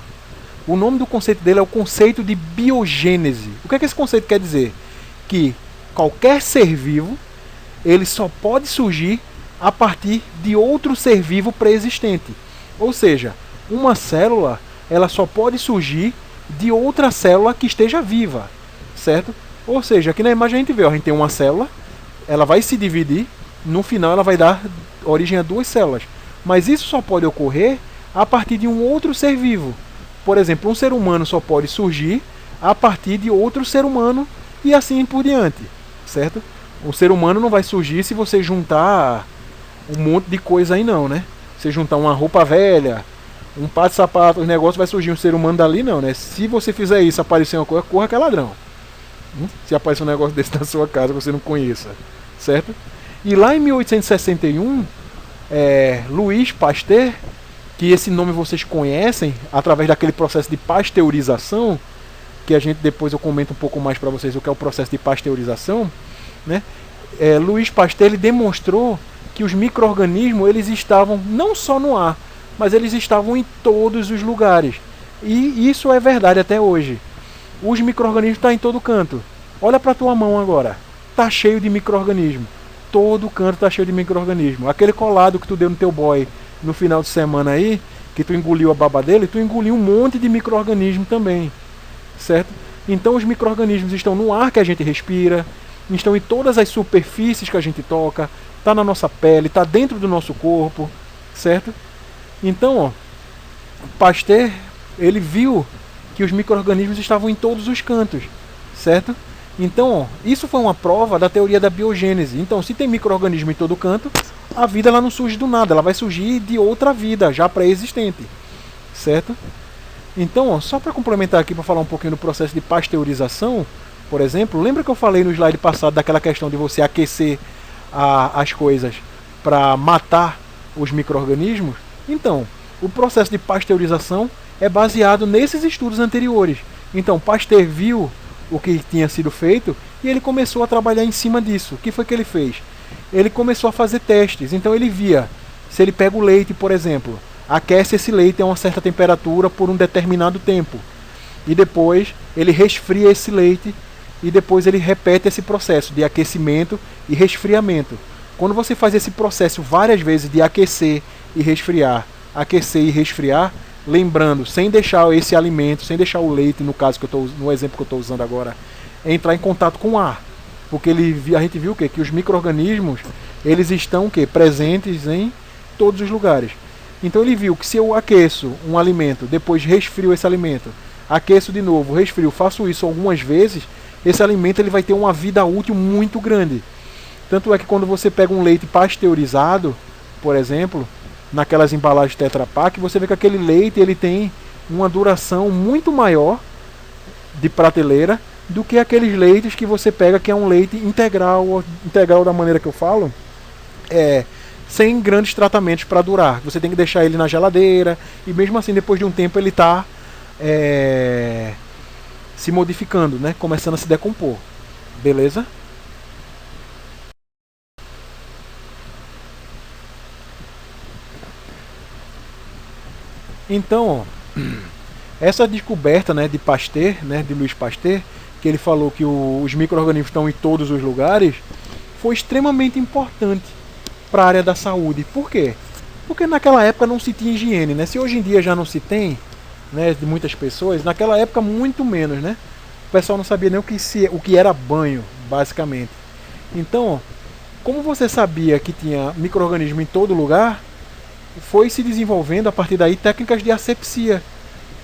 O nome do conceito dele é o conceito de biogênese. O que é que esse conceito quer dizer? Que qualquer ser vivo, ele só pode surgir a partir de outro ser vivo pré-existente. Ou seja, uma célula, ela só pode surgir de outra célula que esteja viva, certo? Ou seja, aqui na imagem a gente vê, ó, a gente tem uma célula, ela vai se dividir, no final ela vai dar origem a duas células. Mas isso só pode ocorrer a partir de um outro ser vivo. Por exemplo, um ser humano só pode surgir a partir de outro ser humano e assim por diante, certo? O ser humano não vai surgir se você juntar um monte de coisa aí não, né? Você juntar uma roupa velha, um par de sapatos, o negócio vai surgir um ser humano dali não, né? Se você fizer isso, aparecer uma coisa, corra que é ladrão. Se aparecer um negócio desse na sua casa que você não conheça, certo? E lá em 1861, Louis Pasteur, que esse nome vocês conhecem através daquele processo de pasteurização, que a gente depois eu comento um pouco mais para vocês o que é o processo de pasteurização, né? Louis Pasteur ele demonstrou que os micro-organismos eles estavam não só no ar, mas eles estavam em todos os lugares. E isso é verdade até hoje. Os micro-organismos estão em todo canto. Olha para tua mão agora. Tá cheio de micro-organismo. Todo canto tá cheio de micro-organismo. Aquele colado que tu deu no teu boy no final de semana aí, que tu engoliu a baba dele, tu engoliu um monte de micro-organismo também. Certo? Então os micro-organismos estão no ar que a gente respira, estão em todas as superfícies que a gente toca, tá na nossa pele, tá dentro do nosso corpo, certo? Então, ó, Pasteur, ele viu que os micro-organismos estavam em todos os cantos, certo? Então, ó, isso foi uma prova da teoria da biogênese. Então, se tem micro-organismo em todo canto, a vida ela não surge do nada, ela vai surgir de outra vida já pré-existente, certo? Então, ó, só para complementar aqui, para falar um pouquinho do processo de pasteurização, por exemplo, lembra que eu falei no slide passado daquela questão de você aquecer as coisas para matar os micro-organismos? Então, o processo de pasteurização é baseado nesses estudos anteriores. Então, Pasteur viu o que tinha sido feito e ele começou a trabalhar em cima disso. O que foi que ele fez? Ele começou a fazer testes. Então, ele via, se ele pega o leite, por exemplo, aquece esse leite a uma certa temperatura por um determinado tempo. E depois ele resfria esse leite e depois ele repete esse processo de aquecimento e resfriamento. Quando você faz esse processo várias vezes de aquecer e resfriar, lembrando, sem deixar esse alimento, sem deixar o leite, no caso que no exemplo que eu estou usando agora, entrar em contato com o ar. Porque a gente viu que os micro-organismos eles estão presentes em todos os lugares. Então ele viu que se eu aqueço um alimento, depois resfrio esse alimento, aqueço de novo, resfrio, faço isso algumas vezes, esse alimento ele vai ter uma vida útil muito grande. Tanto é que quando você pega um leite pasteurizado, por exemplo, naquelas embalagens Tetra Pak, você vê que aquele leite ele tem uma duração muito maior de prateleira do que aqueles leites que você pega que é um leite integral da maneira que eu falo, sem grandes tratamentos para durar. Você tem que deixar ele na geladeira e mesmo assim depois de um tempo ele está se modificando, né? Começando a se decompor. Beleza? Então, ó, essa descoberta, né, de Pasteur, né, de Louis Pasteur, que ele falou que os micro-organismos estão em todos os lugares, foi extremamente importante para a área da saúde. Por quê? Porque naquela época não se tinha higiene, né? Se hoje em dia já não se tem, né, de muitas pessoas, naquela época muito menos, né? O pessoal não sabia nem o que era banho, basicamente. Então, como você sabia que tinha micro-organismo em todo lugar, foi se desenvolvendo a partir daí técnicas de asepsia,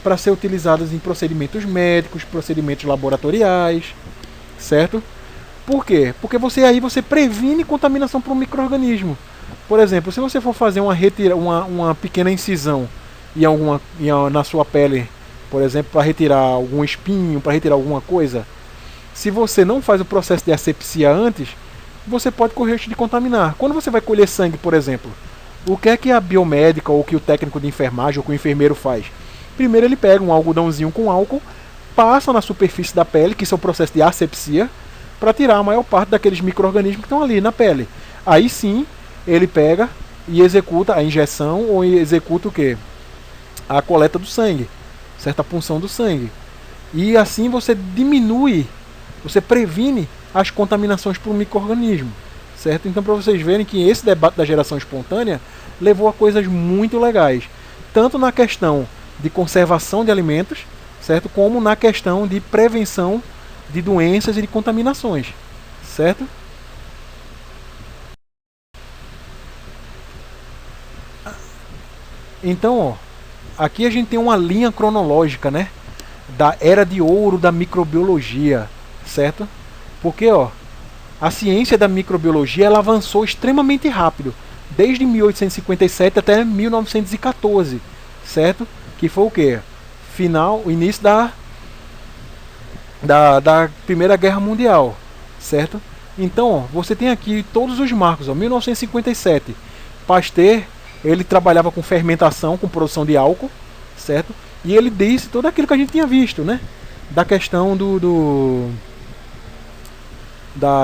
para ser utilizadas em procedimentos médicos, procedimentos laboratoriais, certo? Por quê? Porque você previne contaminação por um micro-organismo. Por exemplo, se você for fazer uma pequena incisão na sua pele, por exemplo, para retirar algum espinho, para retirar alguma coisa, se você não faz o processo de asepsia antes, você pode correr risco de contaminar. Quando você vai colher sangue, por exemplo, o que é que a biomédica ou que o técnico de enfermagem ou que o enfermeiro faz? Primeiro ele pega um algodãozinho com álcool, passa na superfície da pele, que isso é o processo de asepsia, para tirar a maior parte daqueles micro-organismos que estão ali na pele. Aí sim, ele pega e executa a injeção ou executa o quê? A coleta do sangue, certa punção do sangue. E assim você diminui, você previne as contaminações por um micro-organismo, certo? Então, para vocês verem que esse debate da geração espontânea levou a coisas muito legais, tanto na questão de conservação de alimentos, certo? Como na questão de prevenção de doenças e de contaminações, certo? Então, ó, aqui a gente tem uma linha cronológica, né, da era de ouro da microbiologia, certo? Porque, ó, a ciência da microbiologia ela avançou extremamente rápido, desde 1857 até 1914, certo? Que foi o quê? O início da Primeira Guerra Mundial, certo? Então, ó, você tem aqui todos os marcos, ó, 1957, Pasteur, ele trabalhava com fermentação, com produção de álcool, certo? E ele disse tudo aquilo que a gente tinha visto, né? Da questão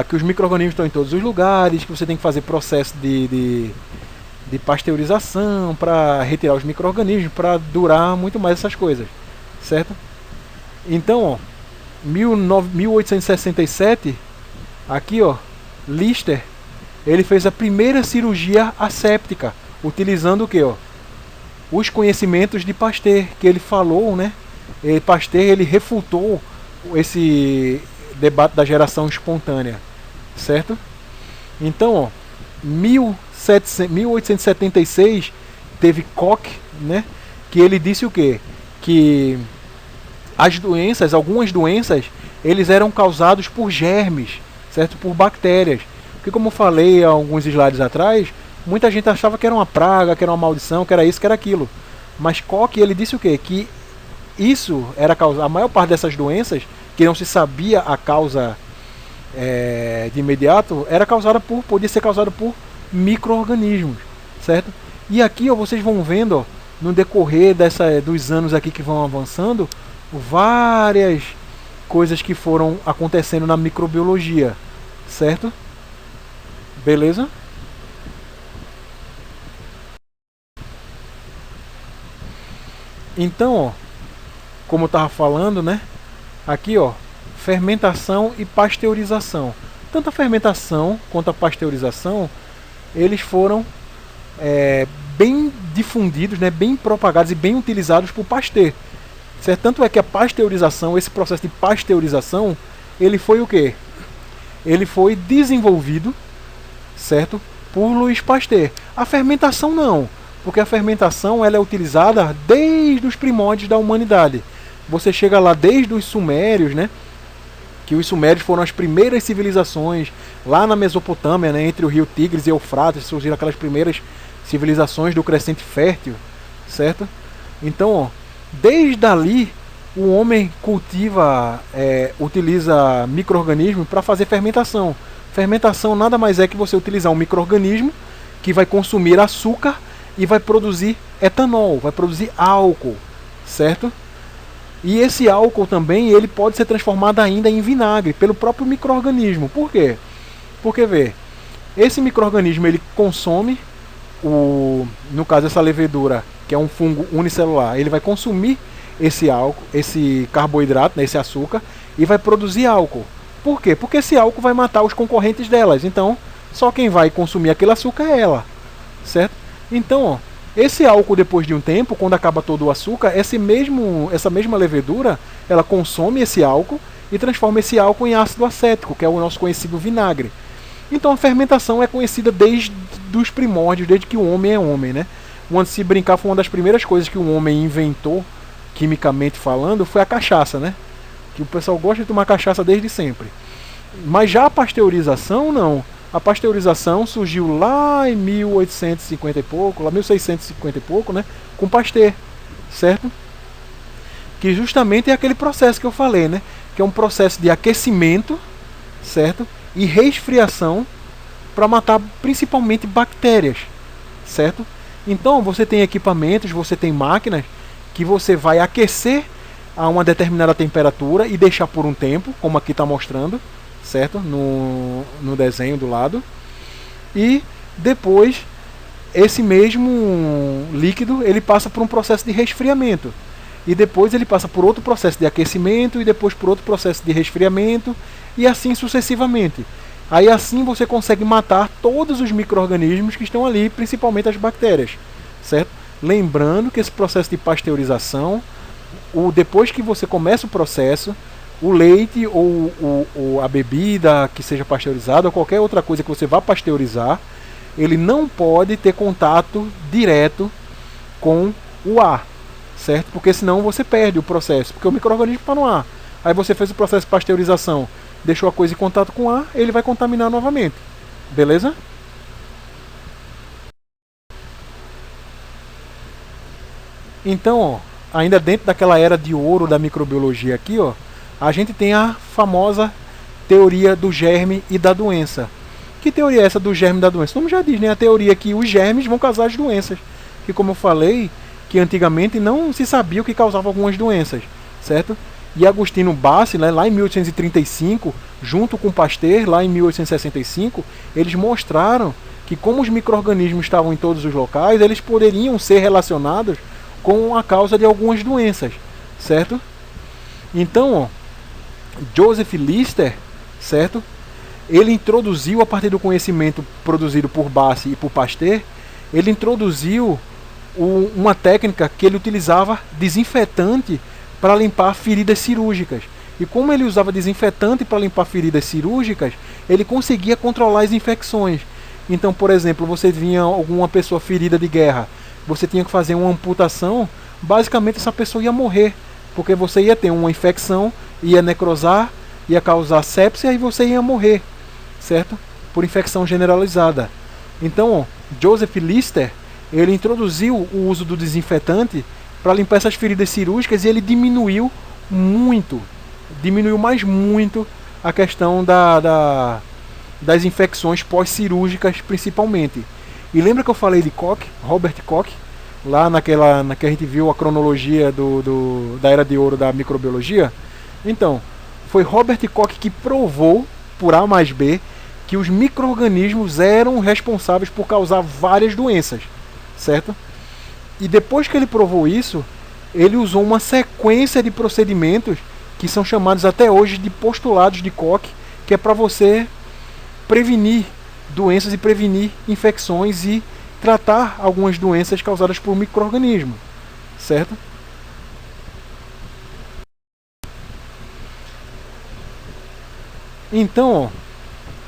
que os micro-organismos estão em todos os lugares, que você tem que fazer processo de pasteurização para retirar os micro-organismos, para durar muito mais essas coisas, certo? Então, ó, 1867, aqui, ó, Lister, ele fez a primeira cirurgia asséptica, utilizando o que, ó? Os conhecimentos de Pasteur, que ele falou, né? Pasteur, ele refutou esse debate da geração espontânea, certo? Então, ó, 1876 teve Koch, né? Que ele disse o quê? Que algumas doenças, eles eram causados por germes, certo? Por bactérias. Porque como eu falei há alguns slides atrás, muita gente achava que era uma praga, que era uma maldição, que era isso, que era aquilo. Mas Koch, ele disse o quê? Que isso era a maior parte dessas doenças, que não se sabia a causa de imediato, podia ser causada por micro-organismos, certo? E aqui, ó, vocês vão vendo, ó, no decorrer dos anos aqui que vão avançando, várias coisas que foram acontecendo na microbiologia, certo? Beleza? Então, ó, como eu estava falando, né? Aqui, ó, fermentação e pasteurização. Tanto a fermentação quanto a pasteurização, eles foram bem difundidos, né, bem propagados e bem utilizados por Pasteur. Certo? Tanto é que a pasteurização, esse processo de pasteurização, ele foi o quê? Ele foi desenvolvido, certo, por Louis Pasteur. A fermentação não, porque a fermentação ela é utilizada desde os primórdios da humanidade. Você chega lá desde os sumérios, né? Que os sumérios foram as primeiras civilizações lá na Mesopotâmia, né, entre o rio Tigres e Eufrates, surgiram aquelas primeiras civilizações do Crescente Fértil, certo? Então, ó, desde ali o homem utiliza micro-organismos para fazer fermentação. Fermentação nada mais é que você utilizar um micro-organismo que vai consumir açúcar e vai produzir etanol, vai produzir álcool, certo? E esse álcool também ele pode ser transformado ainda em vinagre pelo próprio micro-organismo. Por quê? Porque, vê, esse micro-organismo ele consome, no caso essa levedura, que é um fungo unicelular, ele vai consumir esse álcool, esse carboidrato, né, esse açúcar, e vai produzir álcool. Por quê? Porque esse álcool vai matar os concorrentes delas. Então, só quem vai consumir aquele açúcar é ela, certo? Então, ó, esse álcool, depois de um tempo, quando acaba todo o açúcar, essa mesma levedura, ela consome esse álcool e transforma esse álcool em ácido acético, que é o nosso conhecido vinagre. Então a fermentação é conhecida desde os primórdios, desde que o homem é homem, né? Onde se brincar foi uma das primeiras coisas que o homem inventou, quimicamente falando, foi a cachaça, né? Que o pessoal gosta de tomar cachaça desde sempre. Mas já a pasteurização, não. A pasteurização surgiu lá em 1850 e pouco, lá 1650 e pouco, né? Com Pasteur, certo? Que justamente é aquele processo que eu falei, né? Que é um processo de aquecimento, certo? E resfriação para matar principalmente bactérias, certo? Então você tem equipamentos, você tem máquinas que você vai aquecer a uma determinada temperatura e deixar por um tempo, como aqui está mostrando, certo? No desenho do lado. E depois esse mesmo líquido ele passa por um processo de resfriamento. E depois ele passa por outro processo de aquecimento e depois por outro processo de resfriamento e assim sucessivamente. Aí assim você consegue matar todos os micro-organismos que estão ali, principalmente as bactérias, certo? Lembrando que esse processo de pasteurização, depois que você começa o processo, o leite ou a bebida que seja pasteurizada ou qualquer outra coisa que você vá pasteurizar, ele não pode ter contato direto com o ar, certo? Porque senão você perde o processo, porque o micro-organismo está no ar. Aí você fez o processo de pasteurização, deixou a coisa em contato com o ar, ele vai contaminar novamente. Beleza? Então, ó, ainda dentro daquela era de ouro da microbiologia aqui, ó, a gente tem a famosa teoria do germe e da doença. Que teoria é essa do germe e da doença? O nome já diz, né? A teoria que os germes vão causar as doenças. Que, como eu falei, que antigamente não se sabia o que causava algumas doenças, certo? E Agostino Bassi, né, lá em 1835, junto com Pasteur, lá em 1865, eles mostraram que como os micro-organismos estavam em todos os locais, eles poderiam ser relacionados com a causa de algumas doenças, certo? Então, ó, Joseph Lister, certo? Ele introduziu, a partir do conhecimento produzido por Bassi e por Pasteur, ele introduziu uma técnica que ele utilizava desinfetante para limpar feridas cirúrgicas. E como ele usava desinfetante para limpar feridas cirúrgicas, ele conseguia controlar as infecções. Então, por exemplo, você vinha alguma pessoa ferida de guerra, você tinha que fazer uma amputação, basicamente essa pessoa ia morrer, porque você ia ter uma infecção, ia necrosar, ia causar sepsia e você ia morrer, certo? Por infecção generalizada. Então, ó, Joseph Lister, ele introduziu o uso do desinfetante para limpar essas feridas cirúrgicas e ele diminuiu mais muito a questão das infecções pós-cirúrgicas principalmente. E lembra que eu falei de Koch, Robert Koch, lá na que a gente viu a cronologia da Era de Ouro da microbiologia? Então, foi Robert Koch que provou, por A mais B, que os micro-organismos eram responsáveis por causar várias doenças, certo? E depois que ele provou isso, ele usou uma sequência de procedimentos que são chamados até hoje de postulados de Koch, que é para você prevenir doenças e prevenir infecções e tratar algumas doenças causadas por micro-organismos, certo? Então,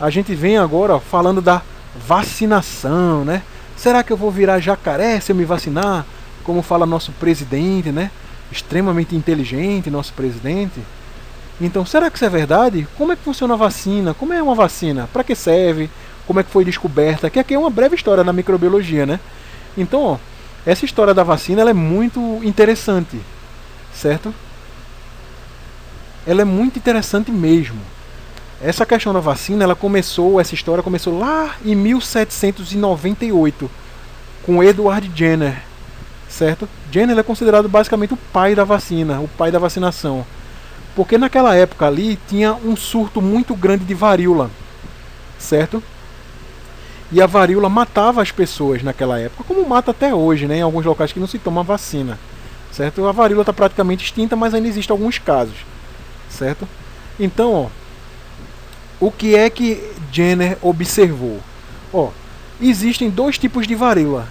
ó, a gente vem agora, ó, falando da vacinação, né? Será que eu vou virar jacaré se eu me vacinar? Como fala nosso presidente, né? Extremamente inteligente, nosso presidente. Então, será que isso é verdade? Como é que funciona a vacina? Como é uma vacina? Para que serve? Como é que foi descoberta? Que aqui é uma breve história da microbiologia, né? Então, ó, essa história da vacina ela é muito interessante, certo? Ela é muito interessante mesmo. Essa questão da vacina, essa história começou lá em 1798, com Edward Jenner, certo? Jenner é considerado basicamente o pai da vacina, o pai da vacinação. Porque naquela época ali tinha um surto muito grande de varíola, certo? E a varíola matava as pessoas naquela época, como mata até hoje, né? Em alguns locais que não se toma vacina, certo? A varíola está praticamente extinta, mas ainda existem alguns casos, certo? Então, ó, o que é que Jenner observou? Ó, existem dois tipos de varíola.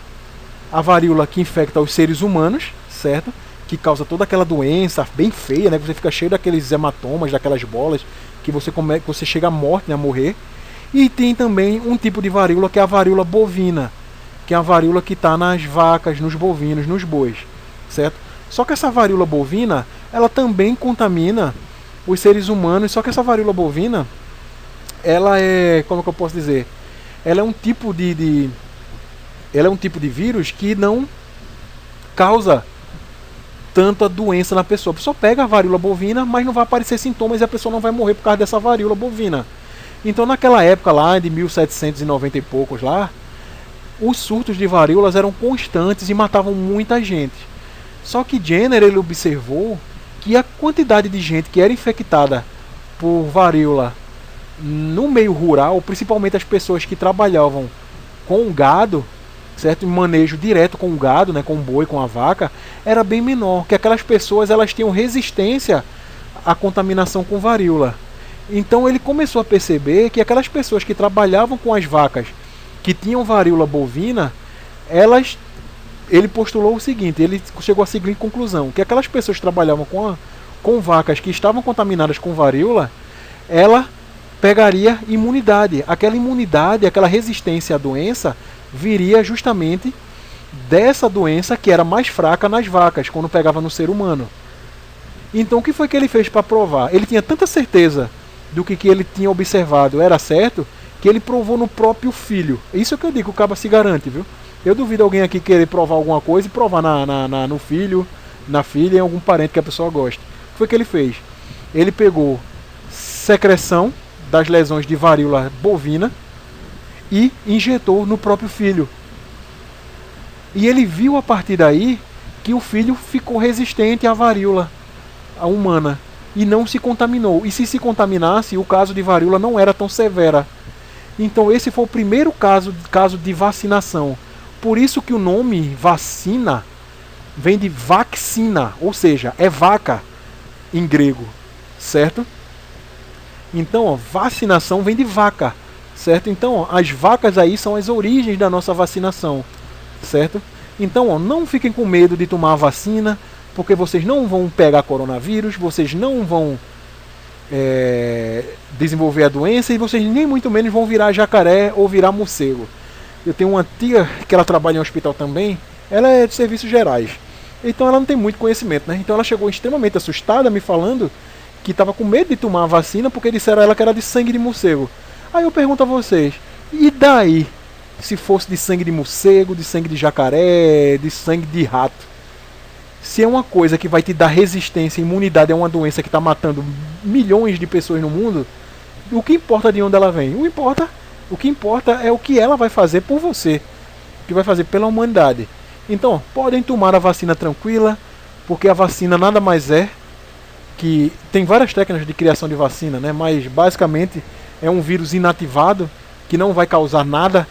A varíola que infecta os seres humanos, certo? Que causa toda aquela doença bem feia, né? Você fica cheio daqueles hematomas, daquelas bolas, que você chega à morte, né? A morrer. E tem também um tipo de varíola que é a varíola bovina, que é a varíola que está nas vacas, nos bovinos, nos bois, certo? Só que essa varíola bovina, ela também contamina os seres humanos, só que essa varíola bovina, ela é, como é que eu posso dizer? Ela é um tipo ela é um tipo de vírus que não causa tanta doença na pessoa. A pessoa pega a varíola bovina, mas não vai aparecer sintomas e a pessoa não vai morrer por causa dessa varíola bovina. Então naquela época lá, de 1790 e poucos lá, os surtos de varíolas eram constantes e matavam muita gente. Só que Jenner, ele observou que a quantidade de gente que era infectada por varíola no meio rural, principalmente as pessoas que trabalhavam com o gado, certo, em manejo direto com o gado, né, com o boi, com a vaca, era bem menor, que aquelas pessoas elas tinham resistência à contaminação com varíola. Então ele começou a perceber que aquelas pessoas que trabalhavam com as vacas que tinham varíola bovina, ele postulou o seguinte, ele chegou à seguinte conclusão, que aquelas pessoas que trabalhavam com vacas que estavam contaminadas com varíola, ela pegaria imunidade. Aquela imunidade, aquela resistência à doença, viria justamente dessa doença que era mais fraca nas vacas, quando pegava no ser humano. Então o que foi que ele fez para provar? Ele tinha tanta certeza do que ele tinha observado era certo, que ele provou no próprio filho. Isso é que eu digo, o caba se garante, viu? Eu duvido alguém aqui querer provar alguma coisa e provar no filho, na filha, em algum parente que a pessoa goste. O que foi que ele fez? Ele pegou secreção das lesões de varíola bovina e injetou no próprio filho. E ele viu a partir daí que o filho ficou resistente à varíola humana e não se contaminou. E se contaminasse, o caso de varíola não era tão severa. Então esse foi o primeiro caso de vacinação. Por isso que o nome vacina vem de vaccina, ou seja, é vaca em grego, certo? Então, ó, vacinação vem de vaca, certo? Então, ó, as vacas aí são as origens da nossa vacinação, certo? Então, ó, não fiquem com medo de tomar a vacina, porque vocês não vão pegar coronavírus, vocês não vão desenvolver a doença e vocês nem muito menos vão virar jacaré ou virar morcego. Eu tenho uma tia que ela trabalha em um hospital também, ela é de serviços gerais, então ela não tem muito conhecimento, né? Então ela chegou extremamente assustada me falando que estava com medo de tomar a vacina porque disseram a ela que era de sangue de morcego. Aí eu pergunto a vocês, e daí se fosse de sangue de morcego, de sangue de jacaré, de sangue de rato? Se é uma coisa que vai te dar resistência, imunidade a uma doença que está matando milhões de pessoas no mundo, o que importa de onde ela vem? O que importa é o que ela vai fazer por você, o que vai fazer pela humanidade. Então, podem tomar a vacina tranquila, porque a vacina nada mais é que tem várias técnicas de criação de vacina, né? Mas basicamente é um vírus inativado que não vai causar nada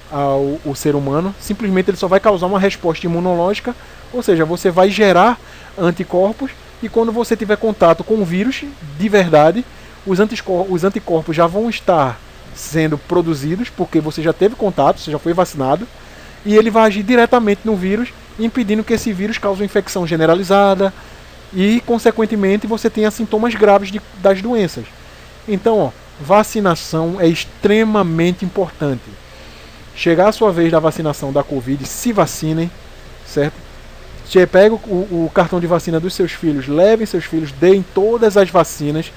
ao ser humano, simplesmente ele só vai causar uma resposta imunológica, ou seja, você vai gerar anticorpos e quando você tiver contato com o vírus de verdade, os anticorpos já vão estar sendo produzidos porque você já teve contato, você já foi vacinado, e ele vai agir diretamente no vírus, impedindo que esse vírus cause uma infecção generalizada e, consequentemente, você tenha sintomas graves das doenças. Então, ó, vacinação é extremamente importante. Chegar a sua vez da vacinação da Covid, se vacinem, certo? Pega o cartão de vacina dos seus filhos, levem seus filhos, deem todas as vacinas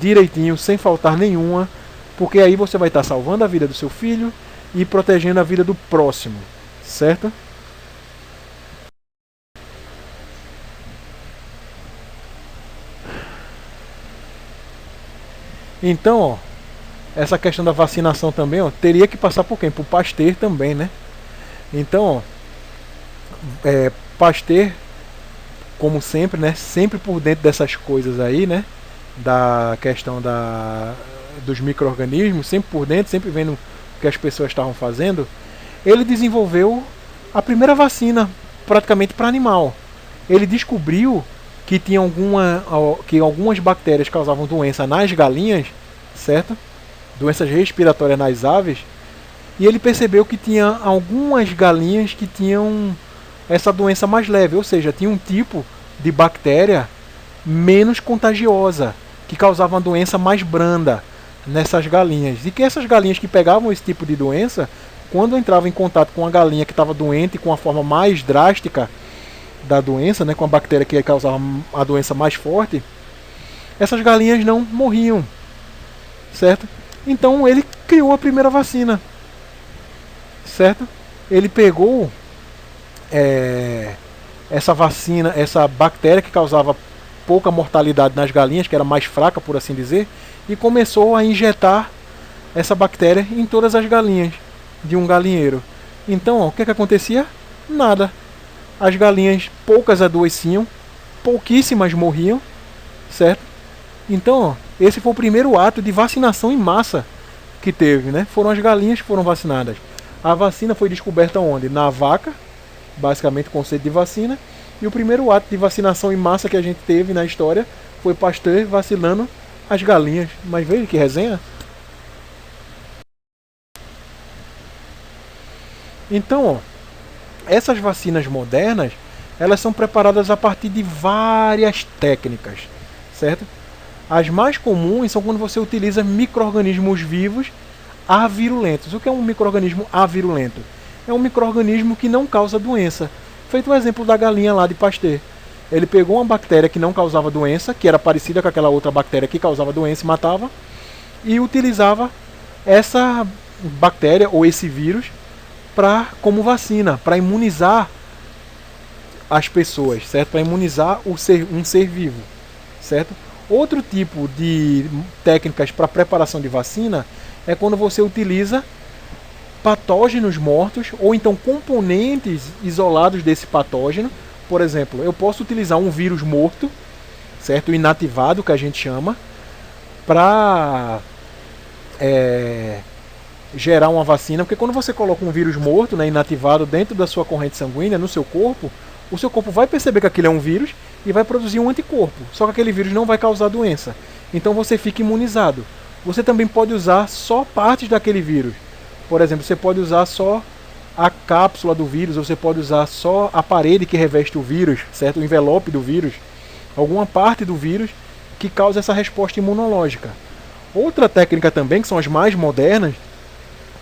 direitinho, sem faltar nenhuma, porque aí você vai estar salvando a vida do seu filho e protegendo a vida do próximo, certo? Então, ó, essa questão da vacinação também, ó, teria que passar por quem? Por Pasteur também, né? Então, ó, Pasteur, como sempre, né? Sempre por dentro dessas coisas aí, né? Da questão dos micro-organismos, sempre por dentro, sempre vendo o que as pessoas estavam fazendo. Ele desenvolveu a primeira vacina praticamente para animal. Ele descobriu que que algumas bactérias causavam doença nas galinhas, certo? Doenças respiratórias nas aves, e ele percebeu que tinha algumas galinhas que tinham essa doença mais leve, ou seja, tinha um tipo de bactéria menos contagiosa, que causava uma doença mais branda nessas galinhas, e que essas galinhas que pegavam esse tipo de doença, quando entravam em contato com uma galinha que estava doente com uma forma mais drástica, da doença, né, com a bactéria que causava a doença mais forte, essas galinhas não morriam, certo? Então ele criou a primeira vacina, certo? Ele pegou essa vacina, essa bactéria que causava pouca mortalidade nas galinhas, que era mais fraca, por assim dizer, e começou a injetar essa bactéria em todas as galinhas de um galinheiro. Então, ó, o que acontecia? Nada. As galinhas, poucas adoeciam, pouquíssimas morriam, certo? Então, ó, esse foi o primeiro ato de vacinação em massa que teve, né? Foram as galinhas que foram vacinadas. A vacina foi descoberta onde? Na vaca, basicamente o conceito de vacina. E o primeiro ato de vacinação em massa que a gente teve na história foi Pasteur vacinando as galinhas. Mas veja que resenha. Então, ó, essas vacinas modernas, elas são preparadas a partir de várias técnicas, certo? As mais comuns são quando você utiliza micro-organismos vivos avirulentos. O que é um micro-organismo avirulento? É um micro-organismo que não causa doença. Feito o exemplo da galinha lá de Pasteur. Ele pegou uma bactéria que não causava doença, que era parecida com aquela outra bactéria que causava doença e matava, e utilizava essa bactéria ou esse vírus como vacina, para imunizar as pessoas, certo? Para imunizar um ser vivo, certo? Outro tipo de técnicas para preparação de vacina é quando você utiliza patógenos mortos ou então componentes isolados desse patógeno. Por exemplo, eu posso utilizar um vírus morto, certo? Inativado, que a gente chama, para gerar uma vacina, porque quando você coloca um vírus morto, né, inativado dentro da sua corrente sanguínea, no seu corpo, o seu corpo vai perceber que aquilo é um vírus e vai produzir um anticorpo. Só que aquele vírus não vai causar doença. Então você fica imunizado. Você também pode usar só partes daquele vírus. Por exemplo, você pode usar só a cápsula do vírus, ou você pode usar só a parede que reveste o vírus, certo? O envelope do vírus, alguma parte do vírus que causa essa resposta imunológica. Outra técnica também, que são as mais modernas,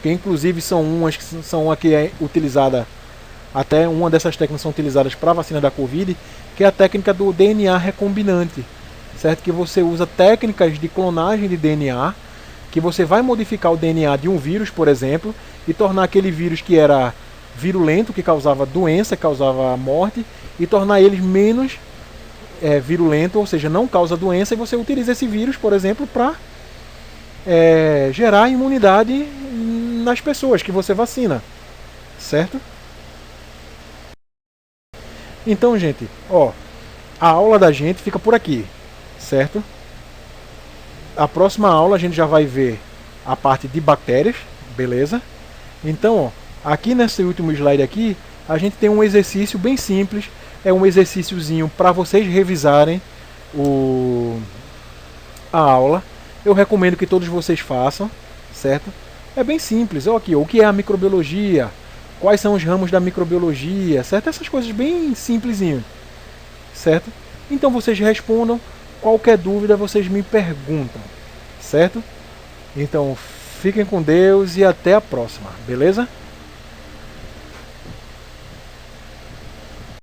que inclusive são umas que são aqui utilizada, até uma dessas técnicas são utilizadas para a vacina da Covid, que é a técnica do DNA recombinante, certo? Que você usa técnicas de clonagem de DNA, que você vai modificar o DNA de um vírus, por exemplo, e tornar aquele vírus que era virulento, que causava doença, que causava morte, e tornar ele menos virulento, ou seja, não causa doença, e você utiliza esse vírus, por exemplo, para gerar imunidade nas pessoas que você vacina, certo? Então, gente, ó, a aula da gente fica por aqui, certo? A próxima aula a gente já vai ver a parte de bactérias, beleza? Então, ó, aqui nesse último slide aqui, a gente tem um exercício bem simples, é um exercíciozinho para vocês revisarem a aula. Eu recomendo que todos vocês façam, certo? É bem simples, ó, aqui, o que é a microbiologia, quais são os ramos da microbiologia, certo? Essas coisas bem simplesinho, certo? Então vocês respondam, qualquer dúvida vocês me perguntam, certo? Então fiquem com Deus e até a próxima, beleza?